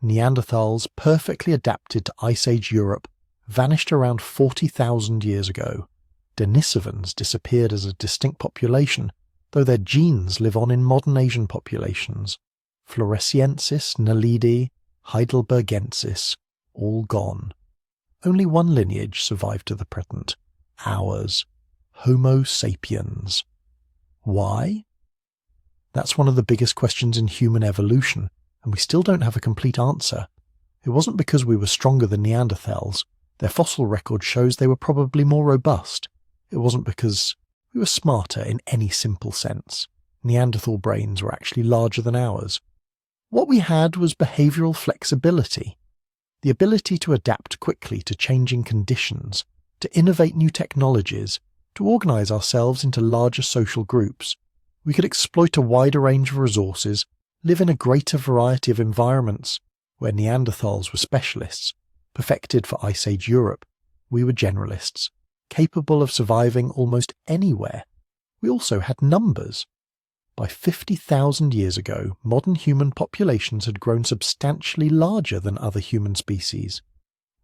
Neanderthals, perfectly adapted to Ice Age Europe, vanished around 40,000 years ago. Denisovans disappeared as a distinct population, though their genes live on in modern Asian populations. Floresiensis, Naledi, Heidelbergensis, all gone. Only one lineage survived to the present, ours, Homo sapiens. Why? That's one of the biggest questions in human evolution, and we still don't have a complete answer. It wasn't because we were stronger than Neanderthals. Their fossil record shows they were probably more robust. It wasn't because we were smarter in any simple sense. Neanderthal brains were actually larger than ours. What we had was behavioural flexibility, the ability to adapt quickly to changing conditions, to innovate new technologies, to organise ourselves into larger social groups. We could exploit a wider range of resources, live in a greater variety of environments. Where Neanderthals were specialists, perfected for Ice Age Europe, we were generalists, capable of surviving almost anywhere. We also had numbers. By 50,000 years ago, modern human populations had grown substantially larger than other human species.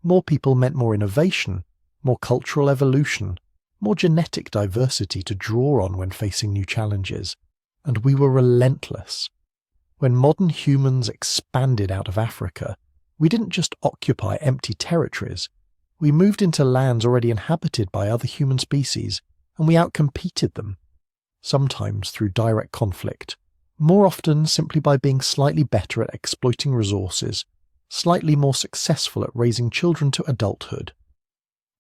More people meant more innovation, more cultural evolution, more genetic diversity to draw on when facing new challenges. And we were relentless. When modern humans expanded out of Africa, we didn't just occupy empty territories. We moved into lands already inhabited by other human species, and we outcompeted them. Sometimes through direct conflict, more often simply by being slightly better at exploiting resources, slightly more successful at raising children to adulthood.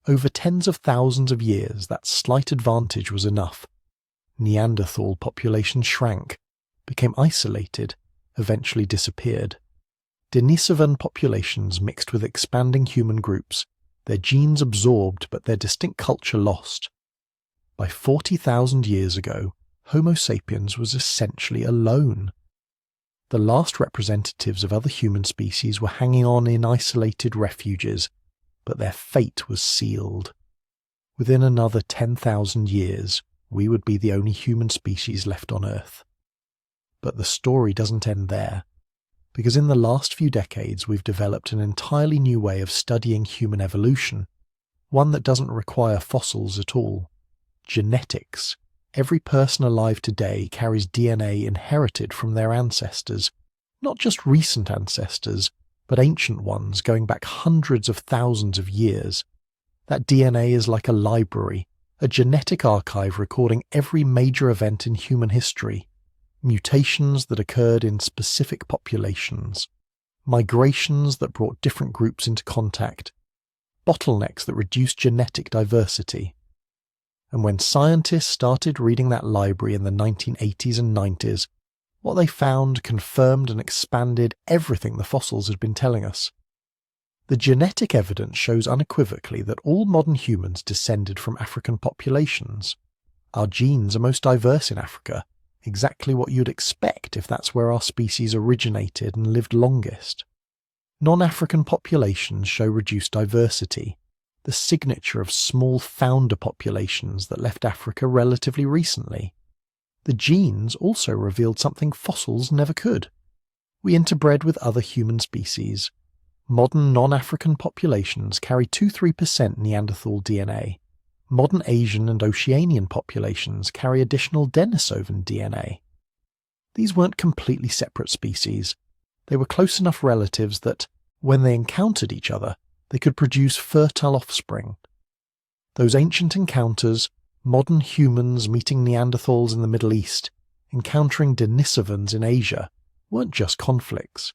Over tens of thousands of years, that slight advantage was enough. Neanderthal populations shrank, became isolated, eventually disappeared. Denisovan populations mixed with expanding human groups, their genes absorbed but their distinct culture lost. By 40,000 years ago, Homo sapiens was essentially alone. The last representatives of other human species were hanging on in isolated refuges, but their fate was sealed. Within another 10,000 years, we would be the only human species left on Earth. But the story doesn't end there, because in the last few decades we've developed an entirely new way of studying human evolution, one that doesn't require fossils at all. Genetics. Every person alive today carries DNA inherited from their ancestors, not just recent ancestors, but ancient ones going back hundreds of thousands of years. That DNA is like a library, a genetic archive recording every major event in human history. Mutations that occurred in specific populations, migrations that brought different groups into contact, bottlenecks that reduced genetic diversity. And when scientists started reading that library in the 1980s and 90s, what they found confirmed and expanded everything the fossils had been telling us. The genetic evidence shows unequivocally that all modern humans descended from African populations. Our genes are most diverse in Africa, exactly what you'd expect if that's where our species originated and lived longest. Non-African populations show reduced diversity, the signature of small founder populations that left Africa relatively recently. The genes also revealed something fossils never could. We interbred with other human species. Modern non-African populations carry 2-3% Neanderthal DNA. Modern Asian and Oceanian populations carry additional Denisovan DNA. These weren't completely separate species. They were close enough relatives that, when they encountered each other, they could produce fertile offspring. Those ancient encounters, modern humans meeting Neanderthals in the Middle East, encountering Denisovans in Asia, weren't just conflicts.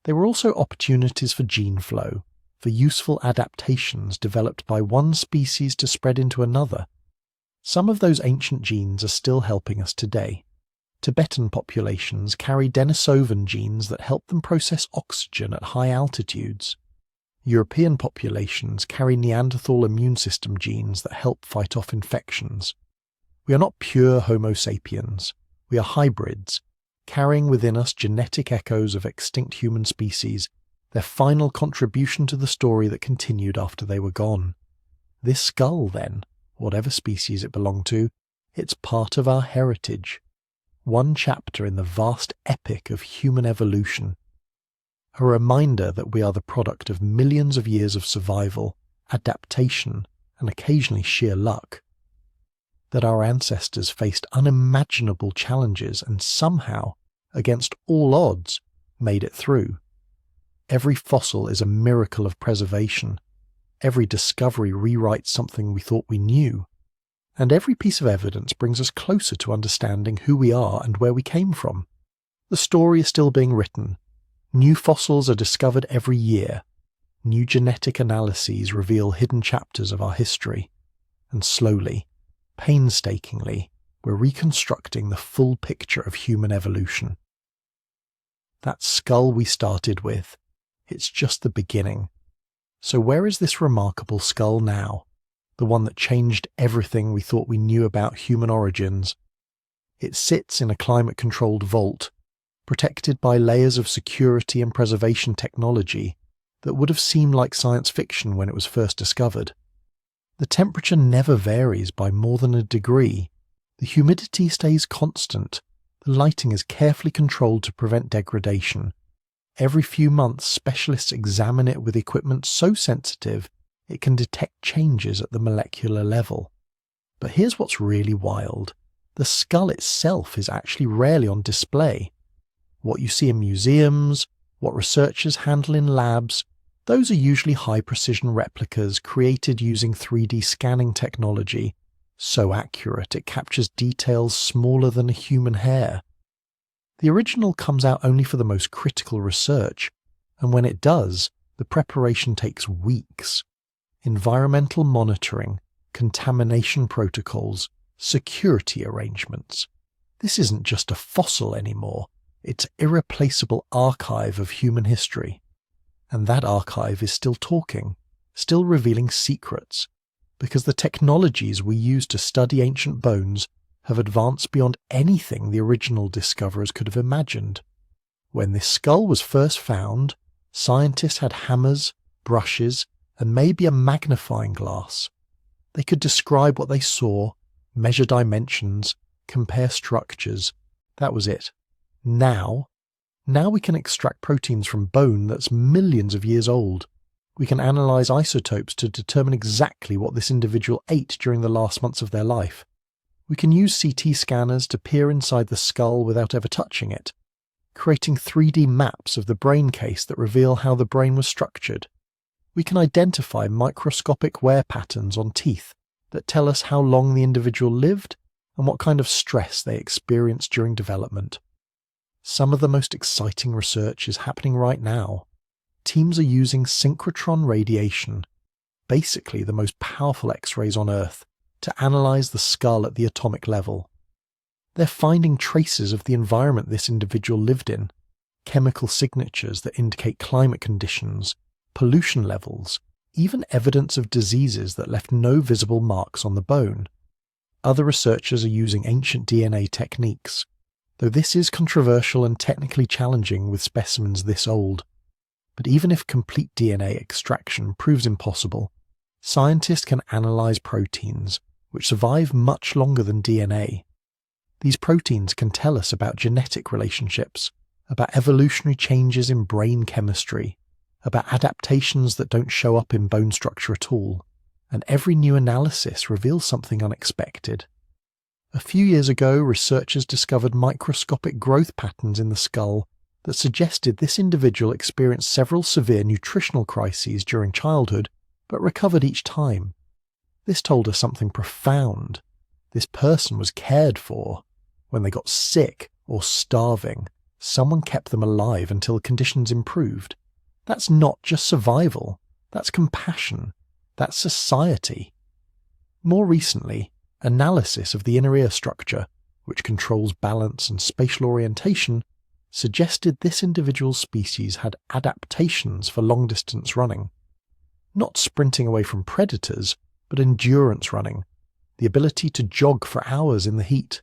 They were also opportunities for gene flow, for useful adaptations developed by one species to spread into another. Some of those ancient genes are still helping us today. Tibetan populations carry Denisovan genes that help them process oxygen at high altitudes. European populations carry Neanderthal immune system genes that help fight off infections. We are not pure Homo sapiens. We are hybrids, carrying within us genetic echoes of extinct human species, their final contribution to the story that continued after they were gone. This skull, then, whatever species it belonged to, it's part of our heritage. One chapter in the vast epic of human evolution. A reminder that we are the product of millions of years of survival, adaptation, and occasionally sheer luck. That our ancestors faced unimaginable challenges and somehow, against all odds, made it through. Every fossil is a miracle of preservation. Every discovery rewrites something we thought we knew. And every piece of evidence brings us closer to understanding who we are and where we came from. The story is still being written. New fossils are discovered every year. New genetic analyses reveal hidden chapters of our history. And slowly, painstakingly, we're reconstructing the full picture of human evolution. That skull we started with, it's just the beginning. So where is this remarkable skull now? The one that changed everything we thought we knew about human origins. It sits in a climate-controlled vault, protected by layers of security and preservation technology that would have seemed like science fiction when it was first discovered. The temperature never varies by more than a degree. The humidity stays constant. The lighting is carefully controlled to prevent degradation. Every few months, specialists examine it with equipment so sensitive it can detect changes at the molecular level. But here's what's really wild. The skull itself is actually rarely on display. What you see in museums, what researchers handle in labs, those are usually high-precision replicas created using 3D scanning technology, so accurate it captures details smaller than a human hair. The original comes out only for the most critical research, and when it does, the preparation takes weeks. Environmental monitoring, contamination protocols, security arrangements. This isn't just a fossil anymore, it's an irreplaceable archive of human history. And that archive is still talking, still revealing secrets, because the technologies we use to study ancient bones have advanced beyond anything the original discoverers could have imagined. When this skull was first found, scientists had hammers, brushes, and maybe a magnifying glass. They could describe what they saw, measure dimensions, compare structures. That was it. Now we can extract proteins from bone that's millions of years old. We can analyze isotopes to determine exactly what this individual ate during the last months of their life. We can use CT scanners to peer inside the skull without ever touching it, creating 3D maps of the brain case that reveal how the brain was structured. We can identify microscopic wear patterns on teeth that tell us how long the individual lived and what kind of stress they experienced during development. Some of the most exciting research is happening right now. Teams are using synchrotron radiation, basically the most powerful X-rays on Earth, to analyze the skull at the atomic level. They're finding traces of the environment this individual lived in, chemical signatures that indicate climate conditions, pollution levels, even evidence of diseases that left no visible marks on the bone. Other researchers are using ancient DNA techniques, though this is controversial and technically challenging with specimens this old. But even if complete DNA extraction proves impossible, scientists can analyze proteins, which survive much longer than DNA. These proteins can tell us about genetic relationships, about evolutionary changes in brain chemistry, about adaptations that don't show up in bone structure at all, and every new analysis reveals something unexpected. A few years ago, researchers discovered microscopic growth patterns in the skull that suggested this individual experienced several severe nutritional crises during childhood, but recovered each time. This told us something profound. This person was cared for. When they got sick or starving, someone kept them alive until conditions improved. That's not just survival, that's compassion, that's society. More recently, analysis of the inner ear structure, which controls balance and spatial orientation, suggested this individual species had adaptations for long-distance running. Not sprinting away from predators, but endurance running, the ability to jog for hours in the heat.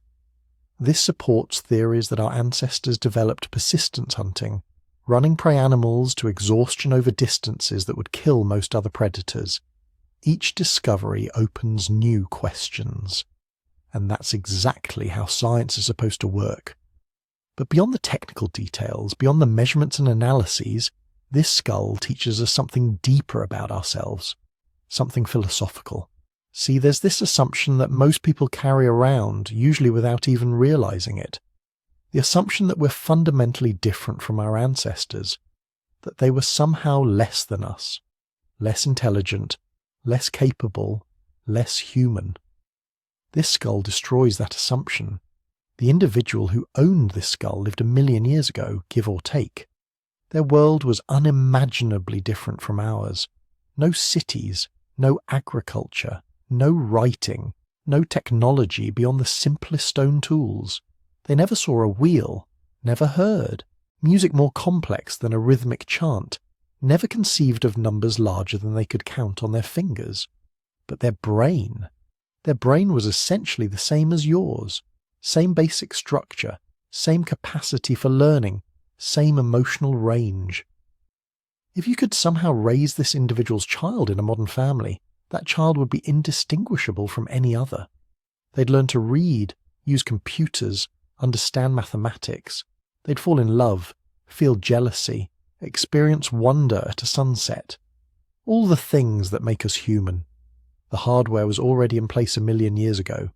This supports theories that our ancestors developed persistence hunting, running prey animals to exhaustion over distances that would kill most other predators. Each discovery opens new questions. And that's exactly how science is supposed to work. But beyond the technical details, beyond the measurements and analyses, this skull teaches us something deeper about ourselves, something philosophical. See, there's this assumption that most people carry around, usually without even realizing it. The assumption that we're fundamentally different from our ancestors, that they were somehow less than us, less intelligent, less capable, less human. This skull destroys that assumption. The individual who owned this skull lived 1 million years ago, give or take. Their world was unimaginably different from ours. No cities, no agriculture, no writing, no technology beyond the simplest stone tools. They never saw a wheel, never heard music more complex than a rhythmic chant, never conceived of numbers larger than they could count on their fingers. But their brain was essentially the same as yours, same basic structure, same capacity for learning, same emotional range. If you could somehow raise this individual's child in a modern family, that child would be indistinguishable from any other. They'd learn to read, use computers, understand mathematics. They'd fall in love, feel jealousy, experience wonder at a sunset. All the things that make us human. The hardware was already in place 1 million years ago.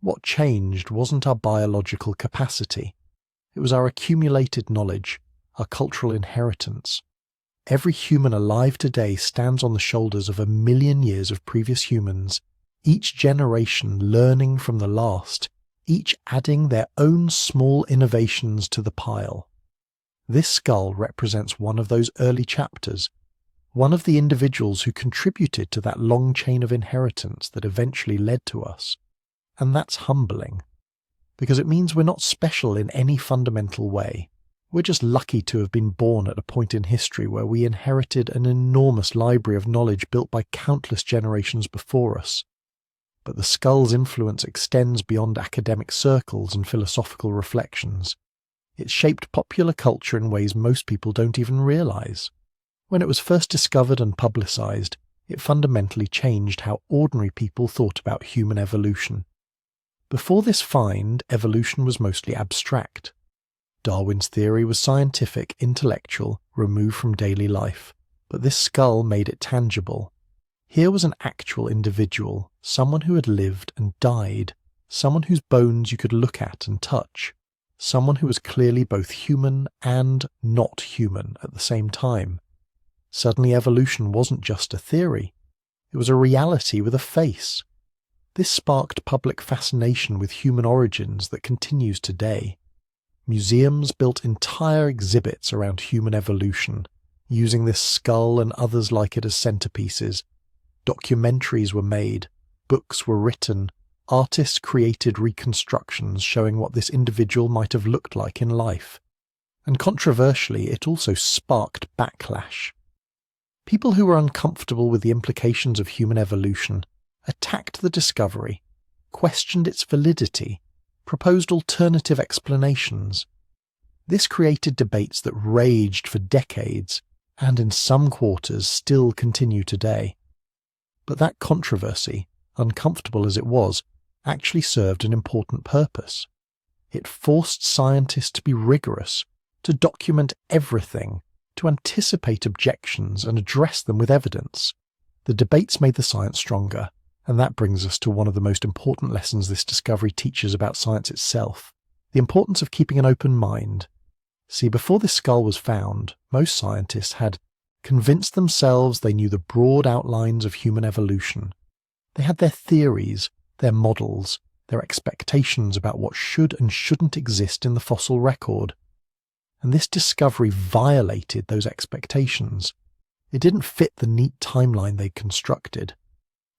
What changed wasn't our biological capacity. It was our accumulated knowledge, our cultural inheritance. Every human alive today stands on the shoulders of 1 million years of previous humans, each generation learning from the last, each adding their own small innovations to the pile. This skull represents one of those early chapters, one of the individuals who contributed to that long chain of inheritance that eventually led to us. And that's humbling, because it means we're not special in any fundamental way. We're just lucky to have been born at a point in history where we inherited an enormous library of knowledge built by countless generations before us. But the skull's influence extends beyond academic circles and philosophical reflections. It shaped popular culture in ways most people don't even realize. When it was first discovered and publicized, it fundamentally changed how ordinary people thought about human evolution. Before this find, evolution was mostly abstract. Darwin's theory was scientific, intellectual, removed from daily life, but this skull made it tangible. Here was an actual individual, someone who had lived and died, someone whose bones you could look at and touch, someone who was clearly both human and not human at the same time. Suddenly evolution wasn't just a theory, it was a reality with a face. This sparked public fascination with human origins that continues today. Museums built entire exhibits around human evolution, using this skull and others like it as centerpieces. Documentaries were made, books were written, artists created reconstructions showing what this individual might have looked like in life. And controversially, it also sparked backlash. People who were uncomfortable with the implications of human evolution attacked the discovery, questioned its validity, proposed alternative explanations. This created debates that raged for decades, and in some quarters still continue today. But that controversy, uncomfortable as it was, actually served an important purpose. It forced scientists to be rigorous, to document everything, to anticipate objections and address them with evidence. The debates made the science stronger, and that brings us to one of the most important lessons this discovery teaches about science itself, the importance of keeping an open mind. See, before this skull was found, most scientists had convinced themselves they knew the broad outlines of human evolution. They had their theories, their models, their expectations about what should and shouldn't exist in the fossil record. And this discovery violated those expectations. It didn't fit the neat timeline they'd constructed.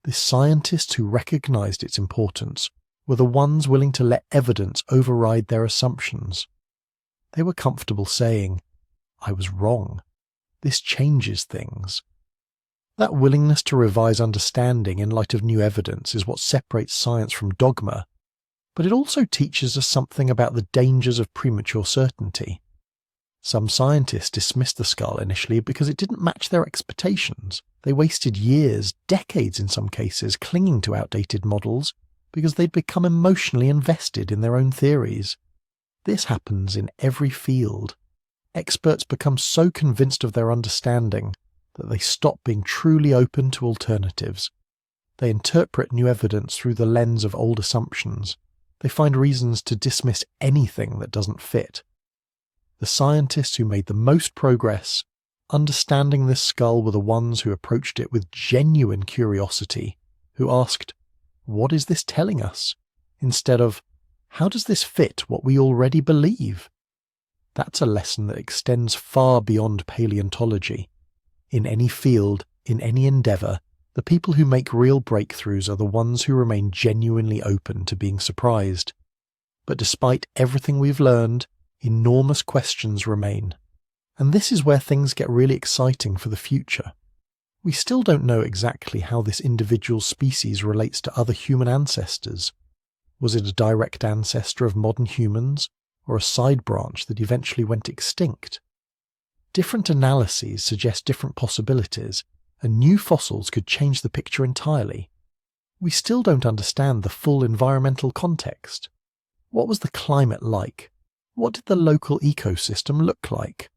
The scientists who recognized its importance were the ones willing to let evidence override their assumptions. They were comfortable saying, "I was wrong. This changes things." That willingness to revise understanding in light of new evidence is what separates science from dogma, but it also teaches us something about the dangers of premature certainty. Some scientists dismissed the skull initially because it didn't match their expectations. They wasted years, decades in some cases, clinging to outdated models because they'd become emotionally invested in their own theories. This happens in every field. Experts become so convinced of their understanding that they stop being truly open to alternatives. They interpret new evidence through the lens of old assumptions. They find reasons to dismiss anything that doesn't fit. The scientists who made the most progress understanding this skull were the ones who approached it with genuine curiosity, who asked, "What is this telling us?" instead of, "How does this fit what we already believe?" That's a lesson that extends far beyond paleontology. In any field, in any endeavour, the people who make real breakthroughs are the ones who remain genuinely open to being surprised. But despite everything we've learned, enormous questions remain. And this is where things get really exciting for the future. We still don't know exactly how this individual species relates to other human ancestors. Was it a direct ancestor of modern humans, or a side branch that eventually went extinct? Different analyses suggest different possibilities, and new fossils could change the picture entirely. We still don't understand the full environmental context. What was the climate like? What did the local ecosystem look like?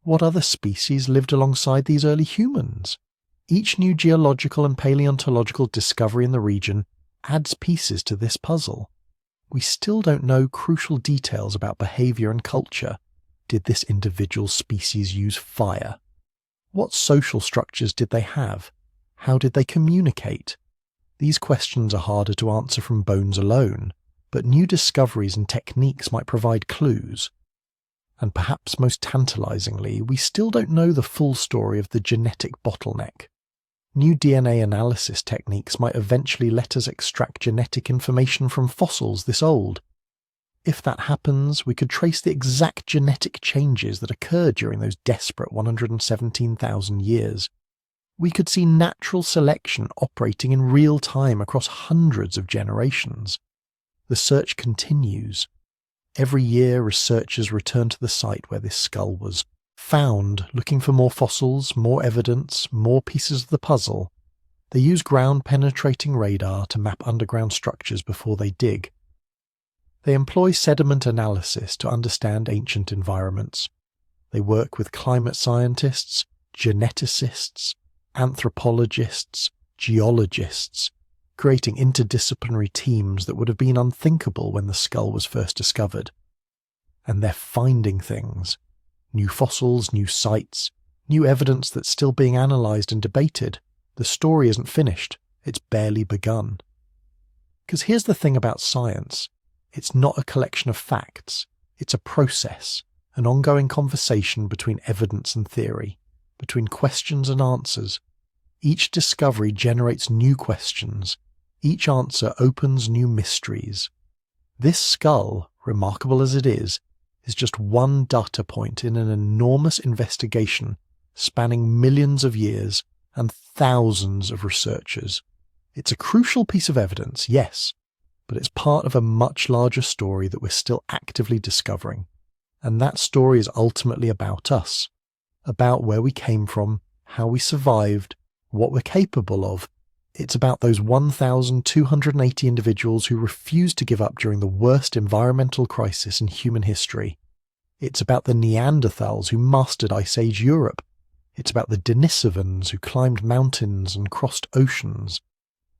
What other species lived alongside these early humans? Each new geological and paleontological discovery in the region adds pieces to this puzzle. We still don't know crucial details about behaviour and culture. Did this individual species use fire? What social structures did they have? How did they communicate? These questions are harder to answer from bones alone, but new discoveries and techniques might provide clues. And perhaps most tantalizingly, we still don't know the full story of the genetic bottleneck. New DNA analysis techniques might eventually let us extract genetic information from fossils this old. If that happens, we could trace the exact genetic changes that occurred during those desperate 117,000 years. We could see natural selection operating in real time across hundreds of generations. The search continues. Every year, researchers return to the site where this skull was found, looking for more fossils, more evidence, more pieces of the puzzle. They use ground-penetrating radar to map underground structures before they dig. They employ sediment analysis to understand ancient environments. They work with climate scientists, geneticists, anthropologists, geologists, creating interdisciplinary teams that would have been unthinkable when the skull was first discovered. And they're finding things. New fossils, new sites, new evidence that's still being analysed and debated. The story isn't finished. It's barely begun. Because here's the thing about science. It's not a collection of facts. It's a process, an ongoing conversation between evidence and theory, between questions and answers. Each discovery generates new questions. Each answer opens new mysteries. This skull, remarkable as it is just one data point in an enormous investigation spanning millions of years and thousands of researchers. It's a crucial piece of evidence, yes, but it's part of a much larger story that we're still actively discovering. And that story is ultimately about us, about where we came from, how we survived, what we're capable of. It's about those 1,280 individuals who refused to give up during the worst environmental crisis in human history. It's about the Neanderthals who mastered Ice Age Europe. It's about the Denisovans who climbed mountains and crossed oceans.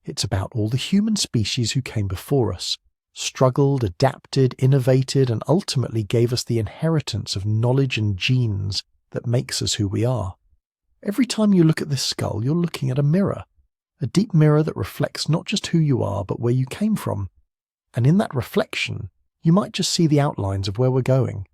It's about all the human species who came before us, struggled, adapted, innovated, and ultimately gave us the inheritance of knowledge and genes that makes us who we are. Every time you look at this skull, you're looking at a mirror. A deep mirror that reflects not just who you are, but where you came from. And in that reflection, you might just see the outlines of where we're going.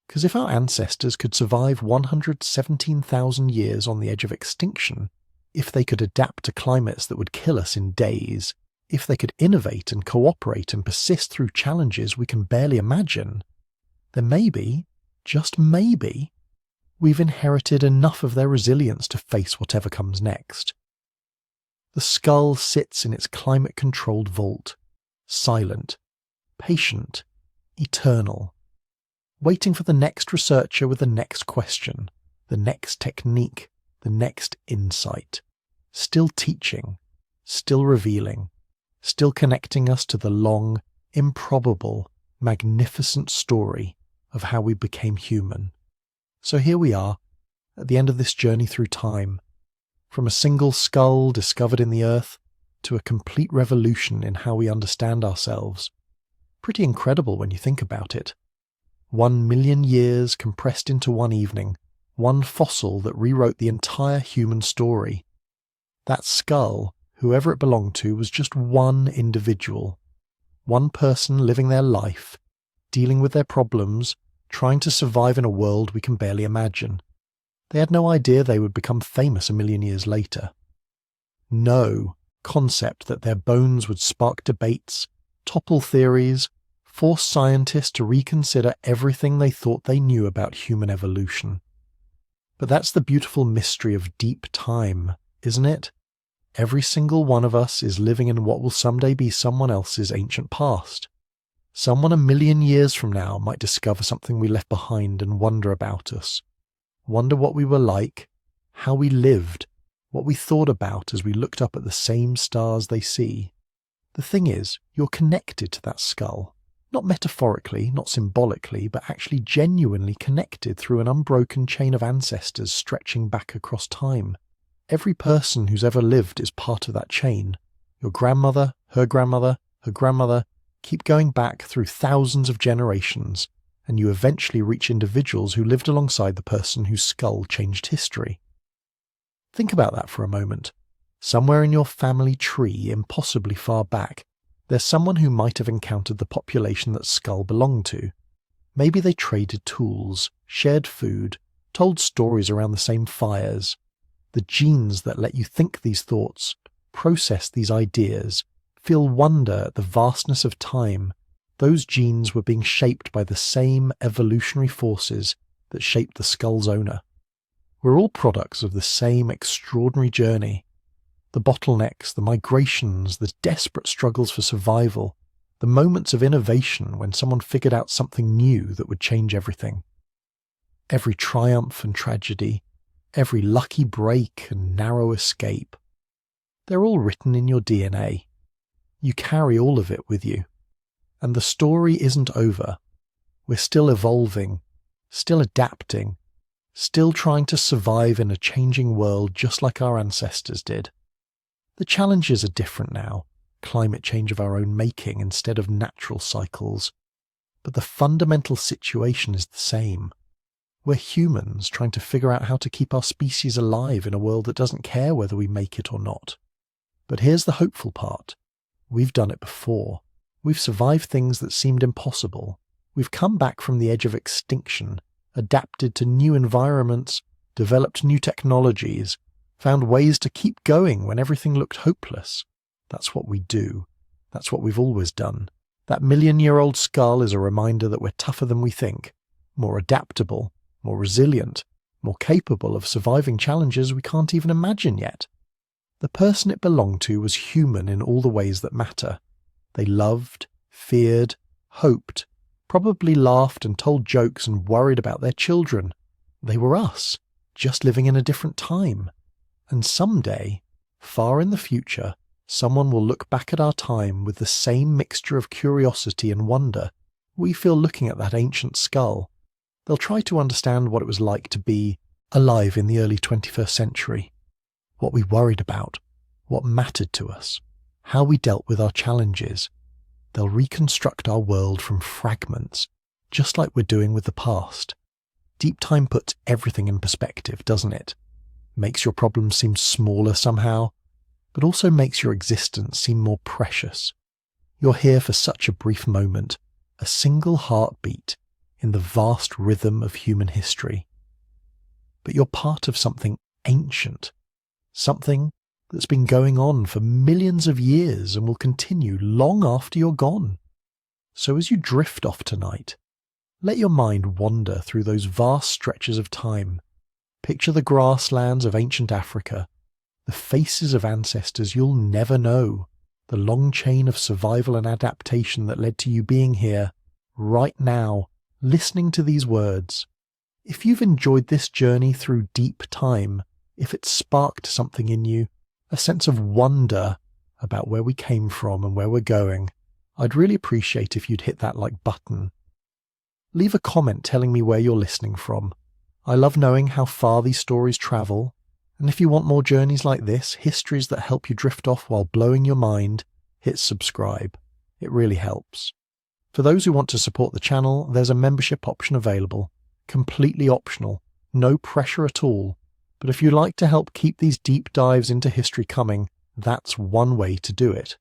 Because if our ancestors could survive 117,000 years on the edge of extinction, if they could adapt to climates that would kill us in days, if they could innovate and cooperate and persist through challenges we can barely imagine, then maybe, just maybe, we've inherited enough of their resilience to face whatever comes next. The skull sits in its climate-controlled vault, silent, patient, eternal, waiting for the next researcher with the next question, the next technique, the next insight, still teaching, still revealing, still connecting us to the long, improbable, magnificent story of how we became human. So here we are, at the end of this journey through time, from a single skull discovered in the earth to a complete revolution in how we understand ourselves. pretty incredible when you think about it. 1 million years compressed into one evening, one fossil that rewrote the entire human story. That skull, whoever it belonged to, was just one individual. One person living their life, dealing with their problems, trying to survive in a world we can barely imagine. They had no idea they would become famous 1 million years later. No concept that their bones would spark debates, topple theories, force scientists to reconsider everything they thought they knew about human evolution. But that's the beautiful mystery of deep time, isn't it? Every single one of us is living in what will someday be someone else's ancient past. Someone 1 million years from now might discover something we left behind and wonder about us. Wonder what we were like, how we lived, what we thought about as we looked up at the same stars they see. The thing is, you're connected to that skull. Not metaphorically, not symbolically, but actually genuinely connected through an unbroken chain of ancestors stretching back across time. Every person who's ever lived is part of that chain. Your grandmother, her grandmother, her grandmother, keep going back through thousands of generations, and you eventually reach individuals who lived alongside the person whose skull changed history. Think about that for a moment. Somewhere in your family tree, impossibly far back, there's someone who might have encountered the population that skull belonged to. Maybe they traded tools, shared food, told stories around the same fires. The genes that let you think these thoughts, process these ideas, feel wonder at the vastness of time, those genes were being shaped by the same evolutionary forces that shaped the skull's owner. We're all products of the same extraordinary journey. The bottlenecks, the migrations, the desperate struggles for survival, the moments of innovation when someone figured out something new that would change everything. Every triumph and tragedy, every lucky break and narrow escape. They're all written in your DNA. You carry all of it with you. And the story isn't over. We're still evolving, still adapting, still trying to survive in a changing world just like our ancestors did. The challenges are different now, climate change of our own making instead of natural cycles. But the fundamental situation is the same. We're humans trying to figure out how to keep our species alive in a world that doesn't care whether we make it or not. But here's the hopeful part. We've done it before. We've survived things that seemed impossible. We've come back from the edge of extinction, adapted to new environments, developed new technologies, found ways to keep going when everything looked hopeless. That's what we do. That's what we've always done. That 1 million-year-old skull is a reminder that we're tougher than we think, more adaptable, more resilient, more capable of surviving challenges we can't even imagine yet. The person it belonged to was human in all the ways that matter. They loved, feared, hoped, probably laughed and told jokes and worried about their children. They were us, just living in a different time. And someday, far in the future, someone will look back at our time with the same mixture of curiosity and wonder we feel looking at that ancient skull. They'll try to understand what it was like to be alive in the early 21st century, what we worried about, what mattered to us, how we dealt with our challenges. They'll reconstruct our world from fragments, just like we're doing with the past. Deep time puts everything in perspective, doesn't it? Makes your problems seem smaller somehow, but also makes your existence seem more precious. You're here for such a brief moment, a single heartbeat in the vast rhythm of human history. But you're part of something ancient, something that's been going on for millions of years and will continue long after you're gone. So as you drift off tonight, let your mind wander through those vast stretches of time. Picture the grasslands of ancient Africa, the faces of ancestors you'll never know, the long chain of survival and adaptation that led to you being here, right now, listening to these words. If you've enjoyed this journey through deep time, if it sparked something in you, a sense of wonder about where we came from and where we're going, I'd really appreciate if you'd hit that like button. Leave a comment telling me where you're listening from. I love knowing how far these stories travel, and if you want more journeys like this, histories that help you drift off while blowing your mind, hit subscribe. It really helps. For those who want to support the channel, there's a membership option available, completely optional, no pressure at all. But if you'd like to help keep these deep dives into history coming, that's one way to do it.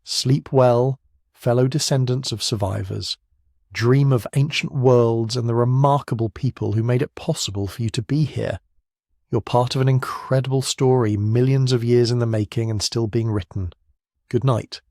Sleep well, fellow descendants of survivors. Dream of ancient worlds and the remarkable people who made it possible for you to be here. You're part of an incredible story, millions of years in the making and still being written. Good night.